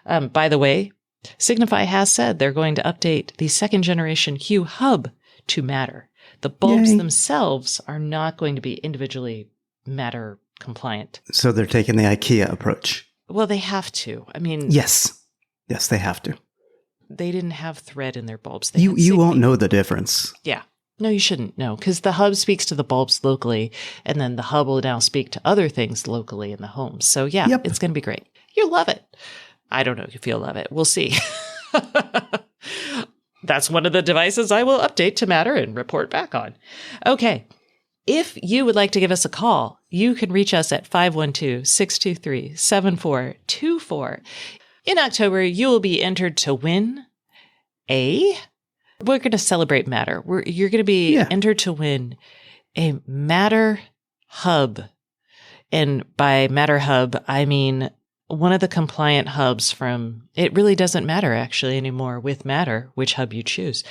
[SPEAKER 1] By the way, Signify has said they're going to update the second generation Hue Hub to Matter. The bulbs themselves are not going to be individually Matter compliant.
[SPEAKER 2] So they're taking the IKEA approach.
[SPEAKER 1] Well, they have to. I mean...
[SPEAKER 2] Yes, they have to.
[SPEAKER 1] They didn't have thread in their bulbs.
[SPEAKER 2] You won't know the difference.
[SPEAKER 1] Yeah. No, you shouldn't know, because the hub speaks to the bulbs locally, and then the hub will now speak to other things locally in the home. So yeah, It's going to be great. You'll love it. I don't know if you'll love it. We'll see. That's one of the devices I will update to Matter and report back on. Okay. If you would like to give us a call, you can reach us at 512-623-7424. In October, you will be entered to win we're going to celebrate Matter. You're going to be entered to win a Matter Hub. And by Matter Hub, I mean one of the compliant hubs from, it really doesn't matter actually anymore with Matter, which hub you choose.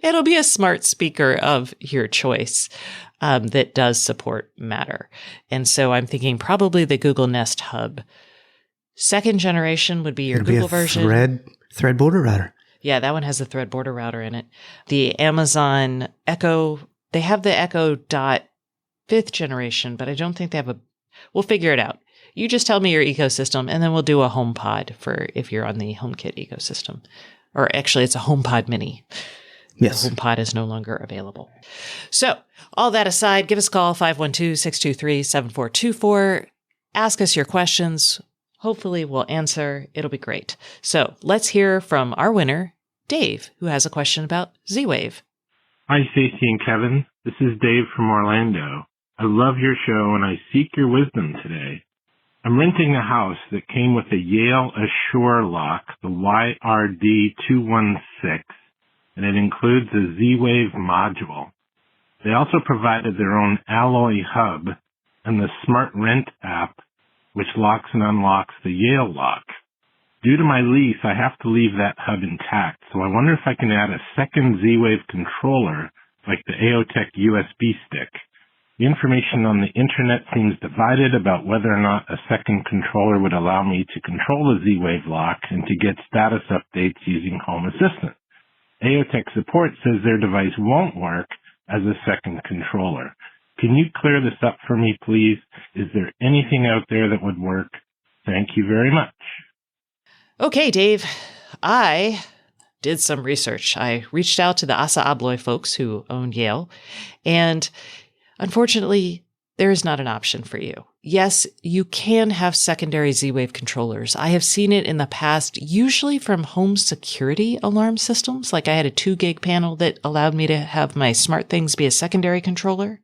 [SPEAKER 1] It'll be a smart speaker of your choice that does support Matter. And so I'm thinking probably the Google Nest Hub. Second generation would be your Google version.
[SPEAKER 2] Thread border router.
[SPEAKER 1] Yeah, that one has a thread border router in it. The Amazon Echo, they have the Echo Dot 5th generation, but I don't think they have we'll figure it out. You just tell me your ecosystem, and then we'll do a HomePod for if you're on the HomeKit ecosystem. Or actually, it's a HomePod Mini.
[SPEAKER 2] Yes.
[SPEAKER 1] The HomePod is no longer available. So all that aside, give us a call, 512-623-7424. Ask us your questions. Hopefully we'll answer. It'll be great. So let's hear from our winner, Dave, who has a question about Z-Wave.
[SPEAKER 3] Hi, Stacey and Kevin. This is Dave from Orlando. I love your show and I seek your wisdom today. I'm renting a house that came with a Yale Assure lock, the YRD216, and it includes a Z-Wave module. They also provided their own Alloy hub and the Smart Rent app, which locks and unlocks the Yale lock. Due to my lease, I have to leave that hub intact, so I wonder if I can add a second Z-Wave controller like the AOTech USB stick. The information on the internet seems divided about whether or not a second controller would allow me to control the Z-Wave lock and to get status updates using Home Assistant. AOTech support says their device won't work as a second controller. Can you clear this up for me, please? Is there anything out there that would work? Thank you very much.
[SPEAKER 1] Okay, Dave, I did some research. I reached out to the Assa Abloy folks who own Yale, and unfortunately, there is not an option for you. Yes, you can have secondary Z-Wave controllers. I have seen it in the past, usually from home security alarm systems. Like I had a 2 gig panel that allowed me to have my SmartThings be a secondary controller.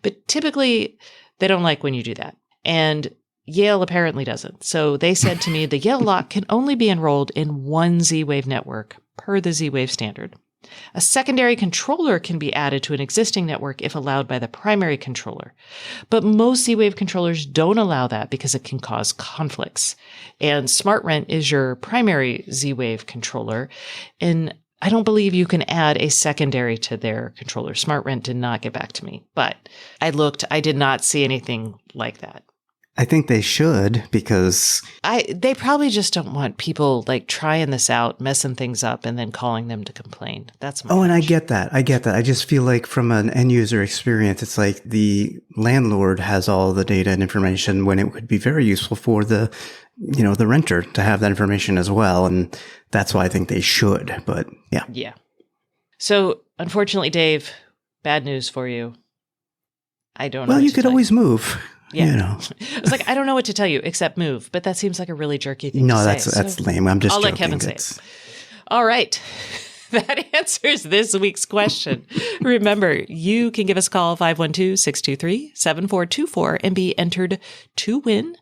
[SPEAKER 1] But typically, they don't like when you do that. And Yale apparently doesn't. So they said to me, the Yale lock can only be enrolled in one Z-Wave network per the Z-Wave standard. A secondary controller can be added to an existing network if allowed by the primary controller. But most Z-Wave controllers don't allow that because it can cause conflicts. And SmartRent is your primary Z-Wave controller. And I don't believe you can add a secondary to their controller. SmartRent did not get back to me. But I looked, I did not see anything like that.
[SPEAKER 2] I think they should, because
[SPEAKER 1] they probably just don't want people like trying this out, messing things up, and then calling them to complain. That's my
[SPEAKER 2] and I get that. I just feel like from an end user experience, it's like the landlord has all the data and information when it would be very useful for the renter to have that information as well. And that's why I think they should. But yeah.
[SPEAKER 1] Yeah. So unfortunately, Dave, bad news for you. I don't know.
[SPEAKER 2] Well, you could always move.
[SPEAKER 1] Yeah. I was like, I don't know what to tell you except move, but that seems like a really jerky thing to say.
[SPEAKER 2] No, that's lame. I'm just
[SPEAKER 1] I'll
[SPEAKER 2] joking.
[SPEAKER 1] let Kevin say it. All right. That answers this week's question. Remember, you can give us a call, 512-623-7424, and be entered to win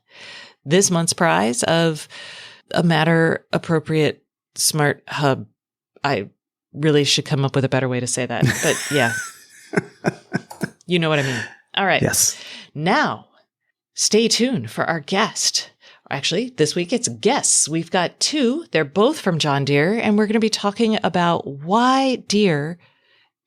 [SPEAKER 1] this month's prize of a Matter-appropriate smart hub. I really should come up with a better way to say that, but yeah. You know what I mean. All right.
[SPEAKER 2] Yes.
[SPEAKER 1] Now, stay tuned for our guest. Actually, this week it's guests. We've got 2. They're both from John Deere, and we're going to be talking about why Deere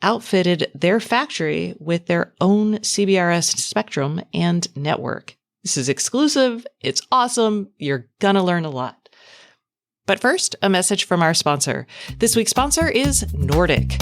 [SPEAKER 1] outfitted their factory with their own CBRS spectrum and network. This is exclusive. It's awesome. You're going to learn a lot. But first, a message from our sponsor. This week's sponsor is Nordic.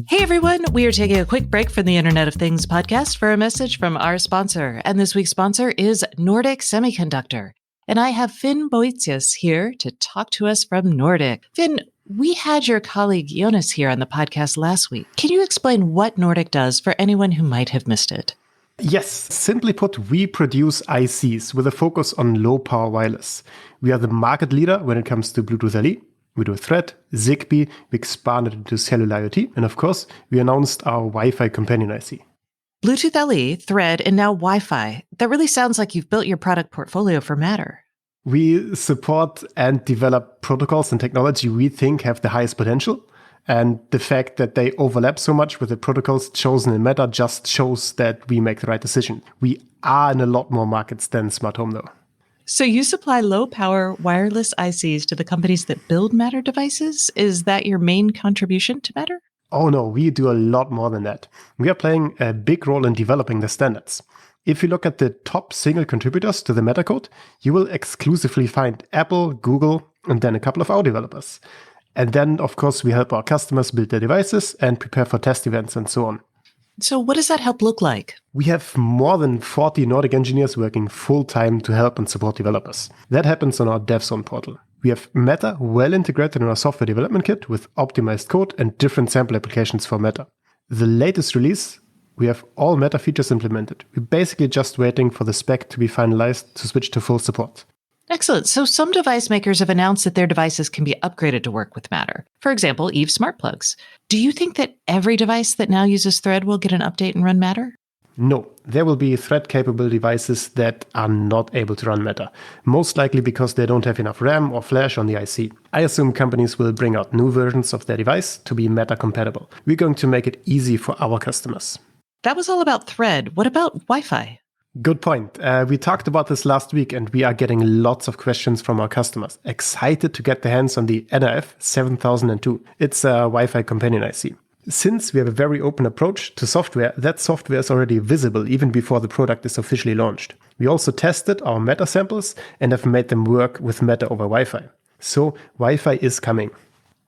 [SPEAKER 1] Hey everyone, we are taking a quick break from the Internet of Things podcast for a message from our sponsor. And this week's sponsor is Nordic Semiconductor. And I have Finn Boetius here to talk to us from Nordic. Finn, we had your colleague Jonas here on the podcast last week. Can you explain what Nordic does for anyone who might have missed it?
[SPEAKER 4] Yes, simply put, we produce ICs with a focus on low-power wireless. We are the market leader when it comes to Bluetooth LE. We do Thread, Zigbee, we expanded into cellular IoT, and of course, we announced our Wi-Fi companion IC.
[SPEAKER 1] Bluetooth LE, Thread, and now Wi-Fi. That really sounds like you've built your product portfolio for Matter.
[SPEAKER 4] We support and develop protocols and technology we think have the highest potential. And the fact that they overlap so much with the protocols chosen in Matter just shows that we make the right decision. We are in a lot more markets than smart home, though.
[SPEAKER 1] So you supply low-power wireless ICs to the companies that build Matter devices? Is that your main contribution to Matter?
[SPEAKER 4] Oh no, we do a lot more than that. We are playing a big role in developing the standards. If you look at the top single contributors to the Matter code, you will exclusively find Apple, Google, and then a couple of our developers. And then, of course, we help our customers build their devices and prepare for test events and so on.
[SPEAKER 1] So what does that help look like?
[SPEAKER 4] We have more than 40 Nordic engineers working full-time to help and support developers. That happens on our DevZone portal. We have Meta well integrated in our software development kit with optimized code and different sample applications for Meta. The latest release, we have all Meta features implemented. We're basically just waiting for the spec to be finalized to switch to full support.
[SPEAKER 1] Excellent. So some device makers have announced that their devices can be upgraded to work with Matter. For example, Eve smart plugs. Do you think that every device that now uses Thread will get an update and run Matter?
[SPEAKER 4] No, there will be Thread-capable devices that are not able to run Meta, most likely because they don't have enough RAM or flash on the IC. I assume companies will bring out new versions of their device to be Meta compatible. We're going to make it easy for our customers.
[SPEAKER 1] That was all about Thread. What about Wi-Fi?
[SPEAKER 4] Good point. We talked about this last week and we are getting lots of questions from our customers. Excited to get their hands on the NRF 7002. It's a Wi-Fi companion IC. Since we have a very open approach to software, that software is already visible even before the product is officially launched. We also tested our Meta samples and have made them work with Meta over Wi-Fi. So Wi-Fi is coming.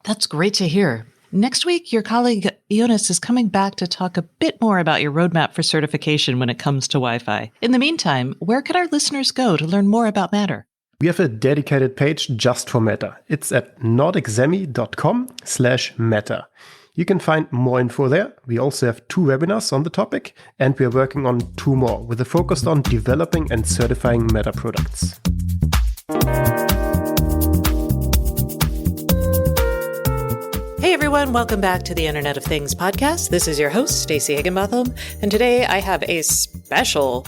[SPEAKER 1] That's great to hear. Next week, your colleague Jonas is coming back to talk a bit more about your roadmap for certification when it comes to Wi-Fi. In the meantime, where can our listeners go to learn more about Matter?
[SPEAKER 4] We have a dedicated page just for Meta. It's at nordicsemi.com/Meta. You can find more info there. We also have 2 webinars on the topic, and we are working on 2 more with a focus on developing and certifying Meta products.
[SPEAKER 1] Hey everyone, welcome back to the Internet of Things podcast. This is your host, Stacey Higginbotham, and today I have a special,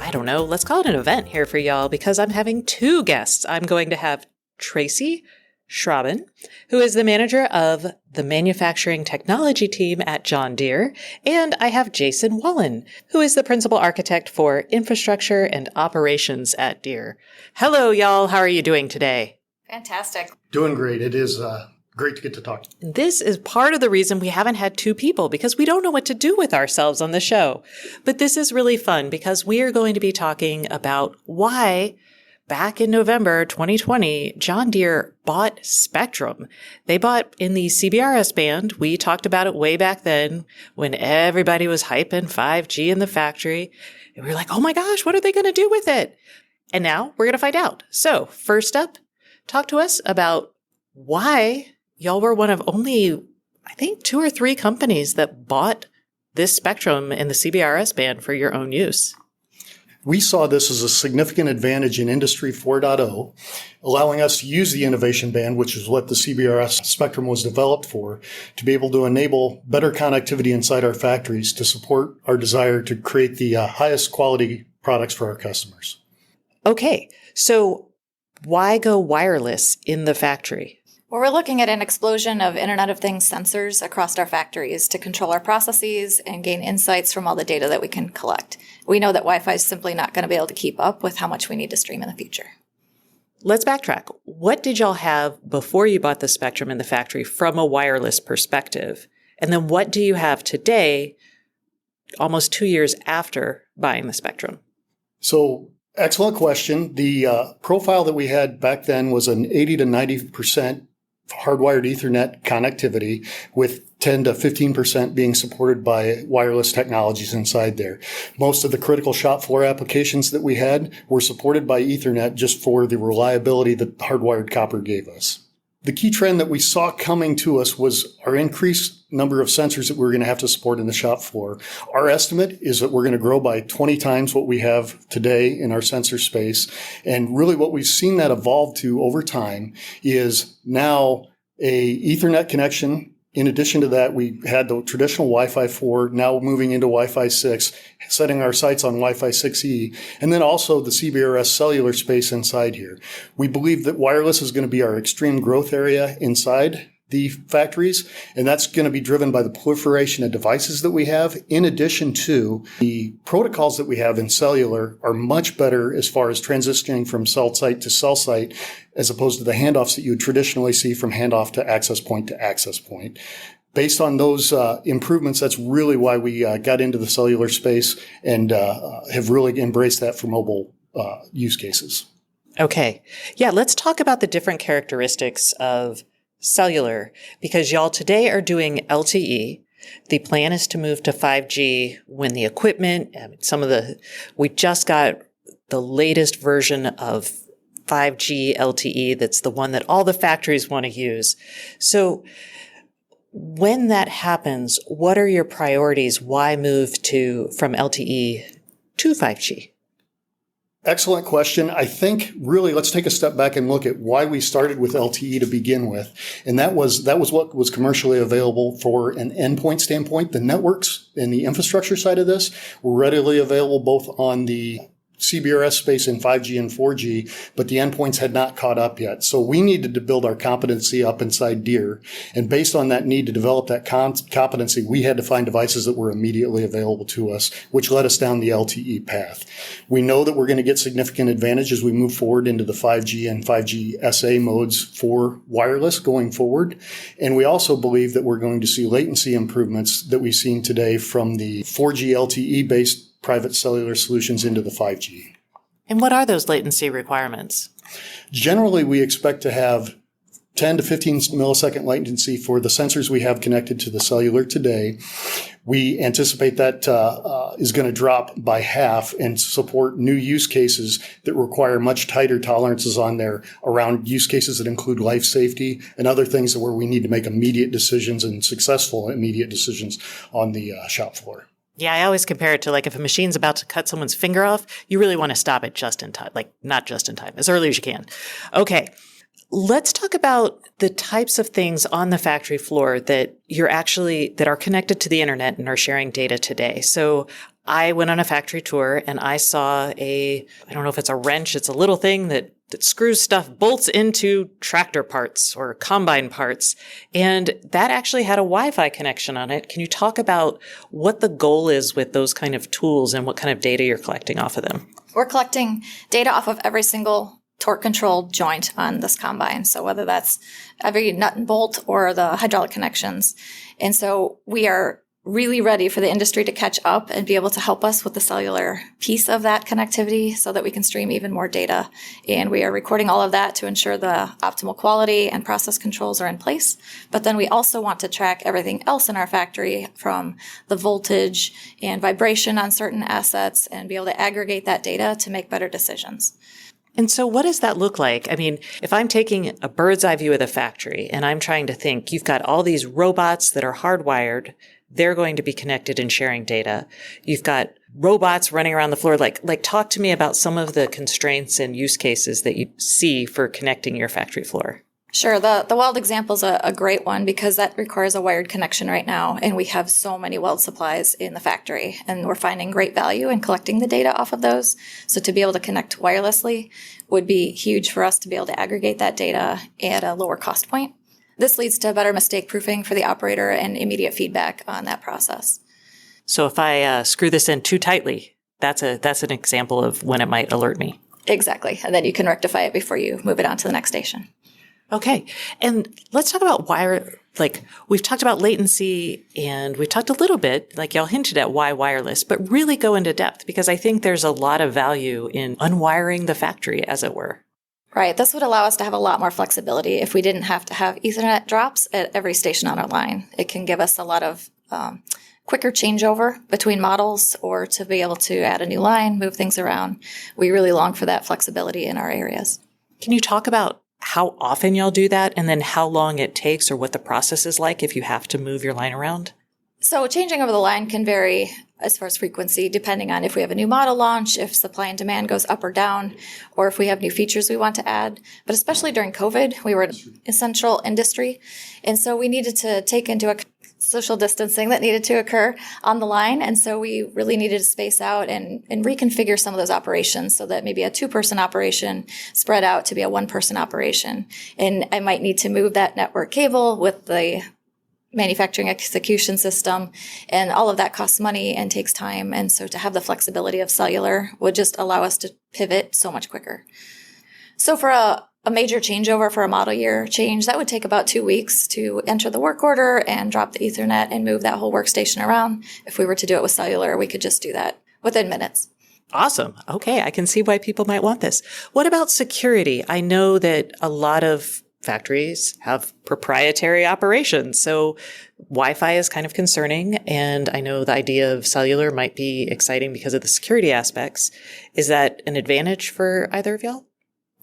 [SPEAKER 1] let's call it an event here for y'all because I'm having 2 guests. I'm going to have Tracy Schraben, who is the manager of the manufacturing technology team at John Deere, and I have Jason Wallen, who is the principal architect for infrastructure and operations at Deere. Hello, y'all. How are you doing today?
[SPEAKER 5] Fantastic.
[SPEAKER 6] Doing great. It is great to get to talk.
[SPEAKER 1] This is part of the reason we haven't had 2 people because we don't know what to do with ourselves on the show. But this is really fun because we are going to be talking about why back in November 2020, John Deere bought Spectrum. They bought in the CBRS band. We talked about it way back then when everybody was hyping 5G in the factory. And we were like, oh my gosh, what are they going to do with it? And now we're going to find out. So first up, talk to us about why y'all were one of only, I think, 2 or 3 companies that bought this Spectrum in the CBRS band for your own use.
[SPEAKER 6] We saw this as a significant advantage in Industry 4.0, allowing us to use the innovation band, which is what the CBRS Spectrum was developed for, to be able to enable better connectivity inside our factories to support our desire to create the highest quality products for our customers.
[SPEAKER 1] Okay, so why go wireless in the factory?
[SPEAKER 5] Well, we're looking at an explosion of Internet of Things sensors across our factories to control our processes and gain insights from all the data that we can collect. We know that Wi-Fi is simply not going to be able to keep up with how much we need to stream in the future.
[SPEAKER 1] Let's backtrack. What did y'all have before you bought the Spectrum in the factory from a wireless perspective? And then what do you have today, almost 2 years after buying the Spectrum?
[SPEAKER 6] So, excellent question. The profile that we had back then was an 80 to 90% hardwired Ethernet connectivity with 10 to 15% being supported by wireless technologies inside there. Most of the critical shop floor applications that we had were supported by Ethernet just for the reliability that hardwired copper gave us. The key trend that we saw coming to us was our increased number of sensors that we were going to have to support in the shop floor. Our estimate is that we're going to grow by 20 times what we have today in our sensor space. And really what we've seen that evolve to over time is now a Ethernet connection. In addition to that, we had the traditional Wi-Fi 4, now moving into Wi-Fi 6, setting our sights on Wi-Fi 6E, and then also the CBRS cellular space inside here. We believe that wireless is going to be our extreme growth area inside the factories, and that's going to be driven by the proliferation of devices that we have. In addition to the protocols that we have in cellular are much better as far as transitioning from cell site to cell site, as opposed to the handoffs that you would traditionally see from handoff to access point to access point. Based on those improvements, that's really why we got into the cellular space and have really embraced that for mobile use cases.
[SPEAKER 1] Okay. Yeah, let's talk about the different characteristics of cellular, because y'all today are doing LTE. The plan is to move to 5G when the equipment, we just got the latest version of 5G LTE. That's the one that all the factories want to use. So when that happens, what are your priorities? Why move from LTE to 5G?
[SPEAKER 6] Excellent question. I think really let's take a step back and look at why we started with LTE to begin with. And that was what was commercially available for an endpoint standpoint. The networks and the infrastructure side of this were readily available both on the CBRS space in 5G and 4G, but the endpoints had not caught up yet. So we needed to build our competency up inside Deere. And based on that need to develop that competency, we had to find devices that were immediately available to us, which led us down the LTE path. We know that we're going to get significant advantage as we move forward into the 5G and 5G SA modes for wireless going forward. And we also believe that we're going to see latency improvements that we've seen today from the 4G LTE based private cellular solutions into the 5G.
[SPEAKER 1] And what are those latency requirements?
[SPEAKER 6] Generally, we expect to have 10 to 15 millisecond latency for the sensors we have connected to the cellular today. We anticipate that is going to drop by half and support new use cases that require much tighter tolerances on there around use cases that include life safety and other things where we need to make immediate decisions and successful immediate decisions on the shop floor.
[SPEAKER 1] Yeah, I always compare it to like if a machine's about to cut someone's finger off, you really want to stop it just in time, like not just in time, as early as you can. Okay, let's talk about the types of things on the factory floor that that are connected to the internet and are sharing data today. So I went on a factory tour and I saw I don't know if it's a wrench, it's a little thing that screws stuff, bolts into tractor parts or combine parts. And that actually had a Wi-Fi connection on it. Can you talk about what the goal is with those kind of tools and what kind of data you're collecting off of them?
[SPEAKER 5] We're collecting data off of every single torque controlled joint on this combine. So whether that's every nut and bolt or the hydraulic connections. And so we are really ready for the industry to catch up and be able to help us with the cellular piece of that connectivity so that we can stream even more data. And we are recording all of that to ensure the optimal quality and process controls are in place. But then we also want to track everything else in our factory from the voltage and vibration on certain assets and be able to aggregate that data to make better decisions.
[SPEAKER 1] And so what does that look like? I mean, if I'm taking a bird's eye view of the factory and I'm trying to think, you've got all these robots that are hardwired, they're going to be connected and sharing data. You've got robots running around the floor. Like talk to me about some of the constraints and use cases that you see for connecting your factory floor.
[SPEAKER 5] Sure. The weld example is a great one because that requires a wired connection right now. And we have so many weld supplies in the factory and we're finding great value in collecting the data off of those. So to be able to connect wirelessly would be huge for us to be able to aggregate that data at a lower cost point. This leads to better mistake proofing for the operator and immediate feedback on that process.
[SPEAKER 1] So if I screw this in too tightly, that's an example of when it might alert me.
[SPEAKER 5] Exactly. And then you can rectify it before you move it on to the next station.
[SPEAKER 1] Okay. And let's talk about we've talked about latency and we've talked a little bit, like y'all hinted at why wireless, but really go into depth because I think there's a lot of value in unwiring the factory, as it were.
[SPEAKER 5] Right. This would allow us to have a lot more flexibility if we didn't have to have Ethernet drops at every station on our line. It can give us a lot of quicker changeover between models or to be able to add a new line, move things around. We really long for that flexibility in our areas.
[SPEAKER 1] Can you talk about how often y'all do that and then how long it takes or what the process is like if you have to move your line around?
[SPEAKER 5] So changing over the line can vary as far as frequency, depending on if we have a new model launch, if supply and demand goes up or down, or if we have new features we want to add. But especially during COVID, we were an essential industry. And so we needed to take into account social distancing that needed to occur on the line. And so we really needed to space out and reconfigure some of those operations so that maybe a 2-person operation spread out to be a 1-person operation. And I might need to move that network cable with the manufacturing execution system, and all of that costs money and takes time. And so to have the flexibility of cellular would just allow us to pivot so much quicker. So for a major changeover for a model year change, that would take about 2 weeks to enter the work order and drop the Ethernet and move that whole workstation around. If we were to do it with cellular, we could just do that within minutes.
[SPEAKER 1] Awesome. Okay. I can see why people might want this. What about security? I know that a lot of factories have proprietary operations. So Wi-Fi is kind of concerning. And I know the idea of cellular might be exciting because of the security aspects. Is that an advantage for either of y'all?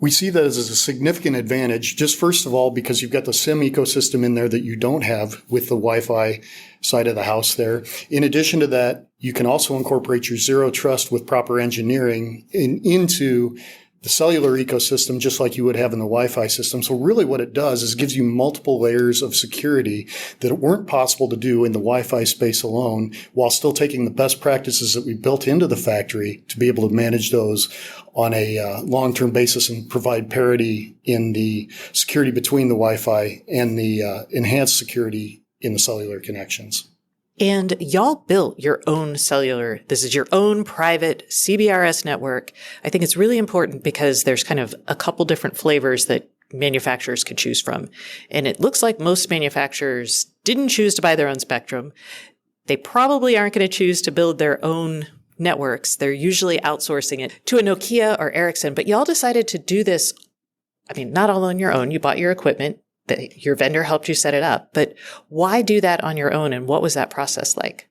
[SPEAKER 6] We see that as a significant advantage, just first of all, because you've got the SIM ecosystem in there that you don't have with the Wi-Fi side of the house there. In addition to that, you can also incorporate your zero trust with proper engineering into the cellular ecosystem, just like you would have in the Wi-Fi system. So really what it does is gives you multiple layers of security that weren't possible to do in the Wi-Fi space alone, while still taking the best practices that we built into the factory to be able to manage those on a long-term basis and provide parity in the security between the Wi-Fi and the enhanced security in the cellular connections.
[SPEAKER 1] And y'all built your own cellular. This is your own private CBRS network. I think it's really important because there's kind of a couple different flavors that manufacturers could choose from. And it looks like most manufacturers didn't choose to buy their own spectrum. They probably aren't going to choose to build their own networks. They're usually outsourcing it to a Nokia or Ericsson. But y'all decided to do this, I mean, not all on your own. You bought your equipment. Your vendor helped you set it up. But why do that on your own? And what was that process like?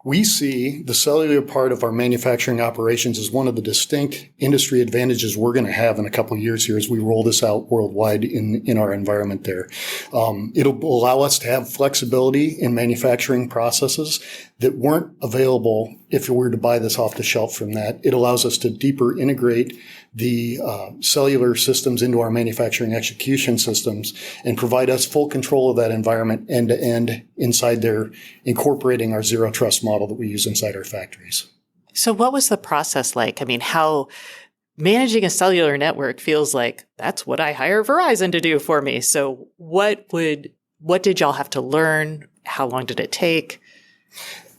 [SPEAKER 6] We see the cellular part of our manufacturing operations as one of the distinct industry advantages we're going to have in a couple of years here as we roll this out worldwide in our environment there. It'll allow us to have flexibility in manufacturing processes that weren't available if we were to buy this off the shelf from that. It allows us to deeper integrate the cellular systems into our manufacturing execution systems and provide us full control of that environment end to end inside there, incorporating our zero trust model that we use inside our factories.
[SPEAKER 1] So what was the process like? I mean, how managing a cellular network feels like that's what I hire Verizon to do for me. So what did y'all have to learn? How long did it take?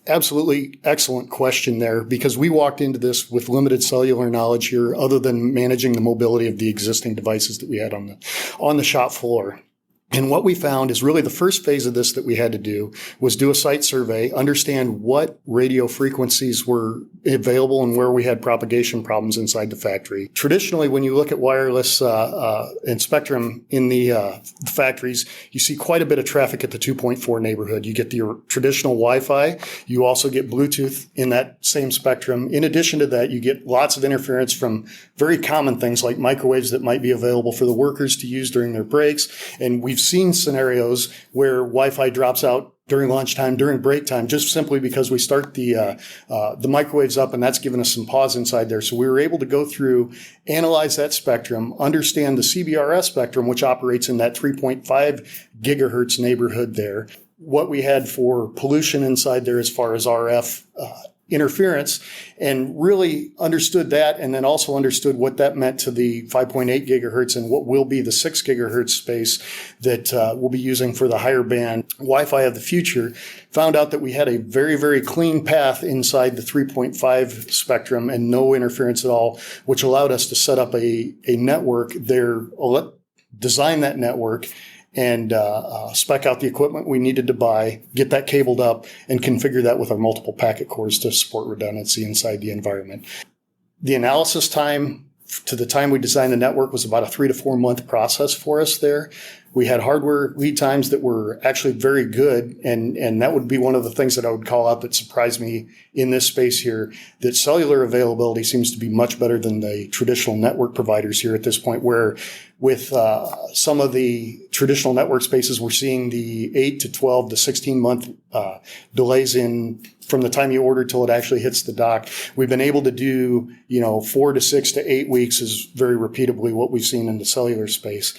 [SPEAKER 6] Absolutely excellent question there, because we walked into this with limited cellular knowledge here other than managing the mobility of the existing devices that we had on the shop floor. And what we found is really the first phase of this that we had to do was do a site survey, understand what radio frequencies were available and where we had propagation problems inside the factory. Traditionally, when you look at wireless and spectrum in the factories, you see quite a bit of traffic at the 2.4 neighborhood. You get your traditional Wi-Fi. You also get Bluetooth in that same spectrum. In addition to that, you get lots of interference from very common things like microwaves that might be available for the workers to use during their breaks. And we've seen scenarios where Wi-Fi drops out during lunchtime, during break time, just simply because we start the microwaves up, and that's given us some pause inside there. So we were able to go through, analyze that spectrum, understand the CBRS spectrum, which operates in that 3.5 gigahertz neighborhood there, what we had for pollution inside there as far as RF interference, and really understood that, and then also understood what that meant to the 5.8 gigahertz and what will be the 6 gigahertz space that we'll be using for the higher band Wi-Fi of the future. Found out that we had a very, very clean path inside the 3.5 spectrum and no interference at all, which allowed us to set up a network there, design that network, and spec out the equipment we needed to buy, get that cabled up, and configure that with our multiple packet cores to support redundancy inside the environment. The analysis time to the time we designed the network was about a 3 to 4 month process for us there. We had hardware lead times that were actually very good, and that would be one of the things that I would call out that surprised me in this space here, that cellular availability seems to be much better than the traditional network providers here at this point, where with some of the traditional network spaces, we're seeing the 8 to 12 to 16 month delays in from the time you order till it actually hits the dock. We've been able to do, 4 to 6 to 8 weeks is very repeatably what we've seen in the cellular space.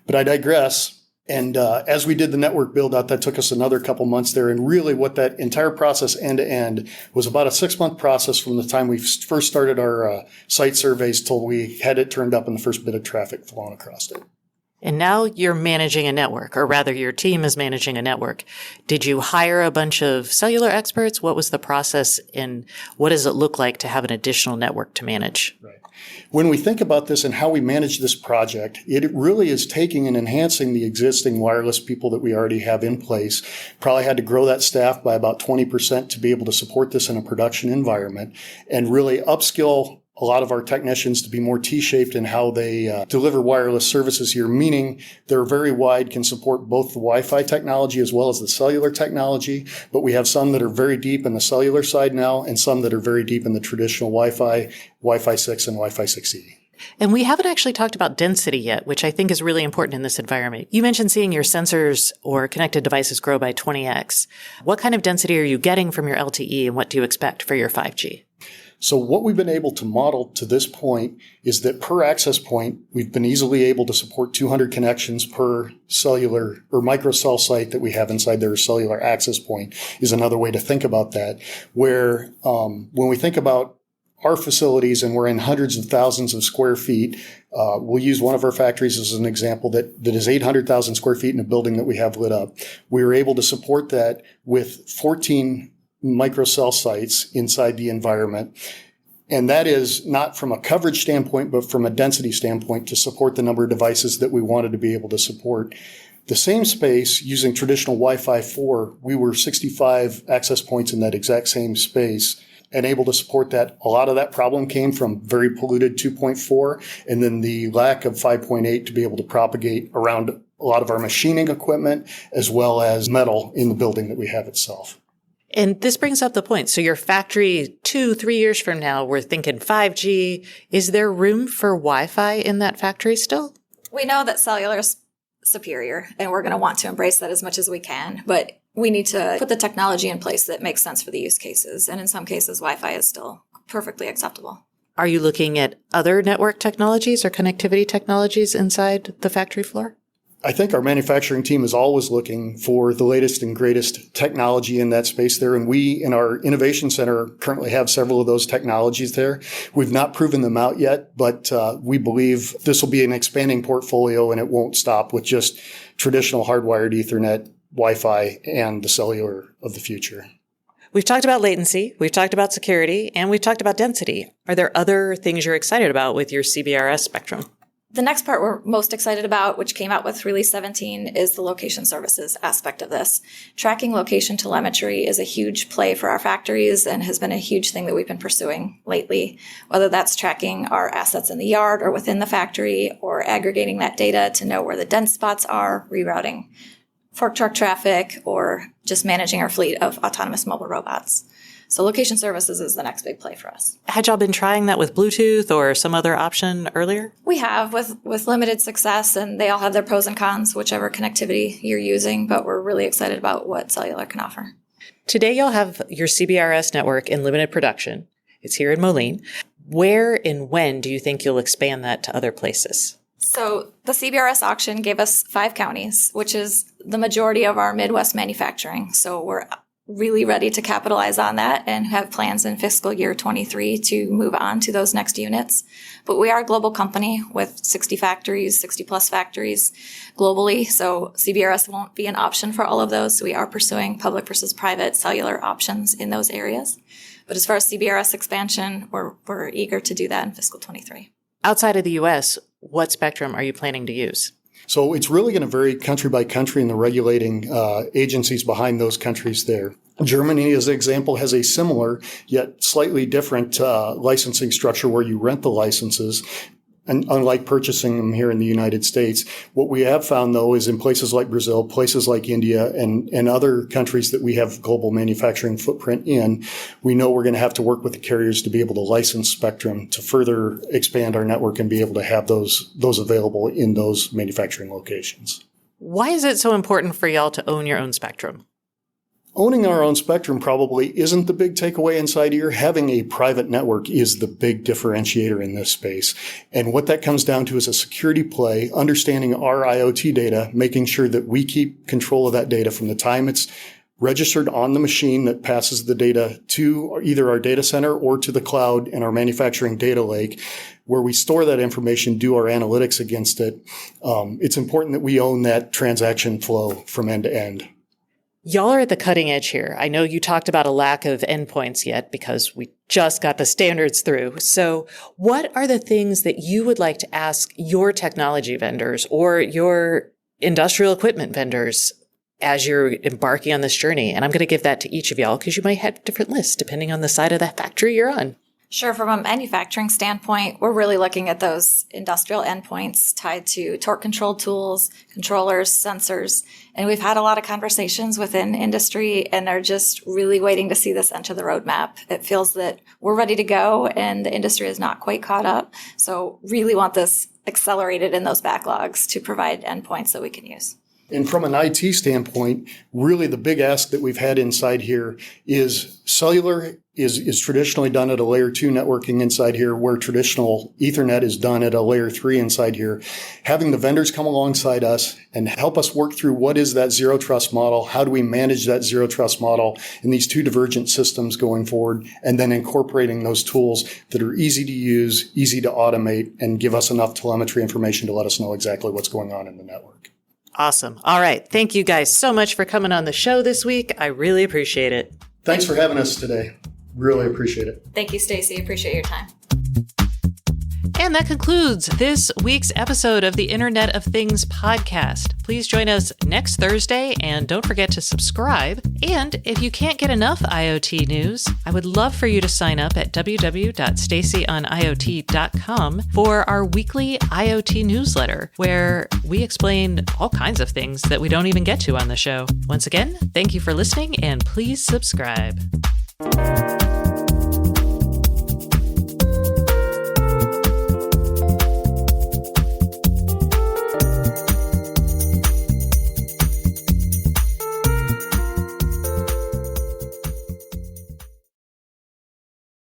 [SPEAKER 6] But I digress. And as we did the network build out, that took us another couple months there. And really what that entire process end to end was about a 6-month process from the time we first started our site surveys till we had it turned up and the first bit of traffic flowing across it.
[SPEAKER 1] And now you're managing a network, or rather your team is managing a network. Did you hire a bunch of cellular experts? What was the process, and what does it look like to have an additional network to manage?
[SPEAKER 6] Right. When we think about this and how we manage this project, it really is taking and enhancing the existing wireless people that we already have in place. Probably had to grow that staff by about 20% to be able to support this in a production environment, and really upskill a lot of our technicians to be more T-shaped in how they deliver wireless services here, meaning they're very wide, can support both the Wi-Fi technology as well as the cellular technology. But we have some that are very deep in the cellular side now and some that are very deep in the traditional Wi-Fi, Wi-Fi 6 and Wi-Fi 6E.
[SPEAKER 1] And we haven't actually talked about density yet, which I think is really important in this environment. You mentioned seeing your sensors or connected devices grow by 20x. What kind of density are you getting from your LTE and what do you expect for your 5G?
[SPEAKER 6] So what we've been able to model to this point is that per access point, we've been easily able to support 200 connections per cellular or microcell site that we have inside their cellular access point is another way to think about that. Where when we think about our facilities and we're in hundreds of thousands of square feet, we'll use one of our factories as an example that is 800,000 square feet in a building that we have lit up. We were able to support that with 14 microcell sites inside the environment. And that is not from a coverage standpoint, but from a density standpoint to support the number of devices that we wanted to be able to support. The same space using traditional Wi-Fi 4, we were 65 access points in that exact same space and able to support that. A lot of that problem came from very polluted 2.4 and then the lack of 5.8 to be able to propagate around a lot of our machining equipment as well as metal in the building that we have itself.
[SPEAKER 1] And this brings up the point. So your factory 2-3 years from now, we're thinking 5G. Is there room for Wi-Fi in that factory still?
[SPEAKER 5] We know that cellular is superior, and we're going to want to embrace that as much as we can. But we need to put the technology in place that makes sense for the use cases. And in some cases, Wi-Fi is still perfectly acceptable.
[SPEAKER 1] Are you looking at other network technologies or connectivity technologies inside the factory floor?
[SPEAKER 6] I think our manufacturing team is always looking for the latest and greatest technology in that space there. And we, in our innovation center, currently have several of those technologies there. We've not proven them out yet, but we believe this will be an expanding portfolio and it won't stop with just traditional hardwired Ethernet, Wi-Fi, and the cellular of the future.
[SPEAKER 1] We've talked about latency, we've talked about security, and we've talked about density. Are there other things you're excited about with your CBRS spectrum?
[SPEAKER 5] The next part we're most excited about, which came out with Release 17, is the location services aspect of this. Tracking location telemetry is a huge play for our factories and has been a huge thing that we've been pursuing lately, whether that's tracking our assets in the yard or within the factory or aggregating that data to know where the dense spots are, rerouting fork truck traffic, or just managing our fleet of autonomous mobile robots. So location services is the next big play for us.
[SPEAKER 1] Had y'all been trying that with Bluetooth or some other option earlier?
[SPEAKER 5] We have with limited success, and they all have their pros and cons, whichever connectivity you're using, but we're really excited about what cellular can offer.
[SPEAKER 1] Today, you'll have your CBRS network in limited production. It's here in Moline. Where and when do you think you'll expand that to other places?
[SPEAKER 5] So the CBRS auction gave us 5 counties, which is the majority of our Midwest manufacturing. So we're really ready to capitalize on that and have plans in fiscal year 23 to move on to those next units. But we are a global company with 60 factories, 60 plus factories globally. So CBRS won't be an option for all of those. So we are pursuing public versus private cellular options in those areas. But as far as CBRS expansion, we're eager to do that in fiscal 23.
[SPEAKER 1] Outside of the U.S., what spectrum are you planning to use?
[SPEAKER 6] So it's really going to vary country by country and the regulating agencies behind those countries there. Germany, as an example, has a similar yet slightly different licensing structure where you rent the licenses. And unlike purchasing them here in the United States, what we have found, though, is in places like Brazil, places like India, and other countries that we have global manufacturing footprint in, we know we're going to have to work with the carriers to be able to license spectrum to further expand our network and be able to have those available in those manufacturing locations.
[SPEAKER 1] Why is it so important for y'all to own your own spectrum?
[SPEAKER 6] Owning our own spectrum probably isn't the big takeaway inside here. Having a private network is the big differentiator in this space. And what that comes down to is a security play, understanding our IoT data, making sure that we keep control of that data from the time it's registered on the machine that passes the data to either our data center or to the cloud and our manufacturing data lake, where we store that information, do our analytics against it. It's important that we own that transaction flow from end to end.
[SPEAKER 1] Y'all are at the cutting edge here. I know you talked about a lack of endpoints yet because we just got the standards through. So what are the things that you would like to ask your technology vendors or your industrial equipment vendors as you're embarking on this journey? And I'm going to give that to each of y'all because you might have different lists depending on the side of the factory you're on.
[SPEAKER 5] Sure. From a manufacturing standpoint, we're really looking at those industrial endpoints tied to torque control tools, controllers, sensors. And we've had a lot of conversations within industry, and they're just really waiting to see this enter the roadmap. It feels that we're ready to go and the industry is not quite caught up. So really want this accelerated in those backlogs to provide endpoints that we can use.
[SPEAKER 6] And from an IT standpoint, really the big ask that we've had inside here is cellular is traditionally done at a layer 2 networking inside here, where traditional Ethernet is done at a layer 3 inside here. Having the vendors come alongside us and help us work through what is that zero trust model, how do we manage that zero trust model in these two divergent systems going forward, and then incorporating those tools that are easy to use, easy to automate, and give us enough telemetry information to let us know exactly what's going on in the network.
[SPEAKER 1] Awesome. All right. Thank you guys so much for coming on the show this week. I really appreciate it.
[SPEAKER 6] Thanks for having us today. Really appreciate it.
[SPEAKER 5] Thank you, Stacy. Appreciate your time.
[SPEAKER 1] And that concludes this week's episode of the Internet of Things podcast. Please join us next Thursday and don't forget to subscribe. And if you can't get enough IoT news, I would love for you to sign up at www.stacyoniot.com for our weekly IoT newsletter, where we explain all kinds of things that we don't even get to on the show. Once again, thank you for listening and please subscribe.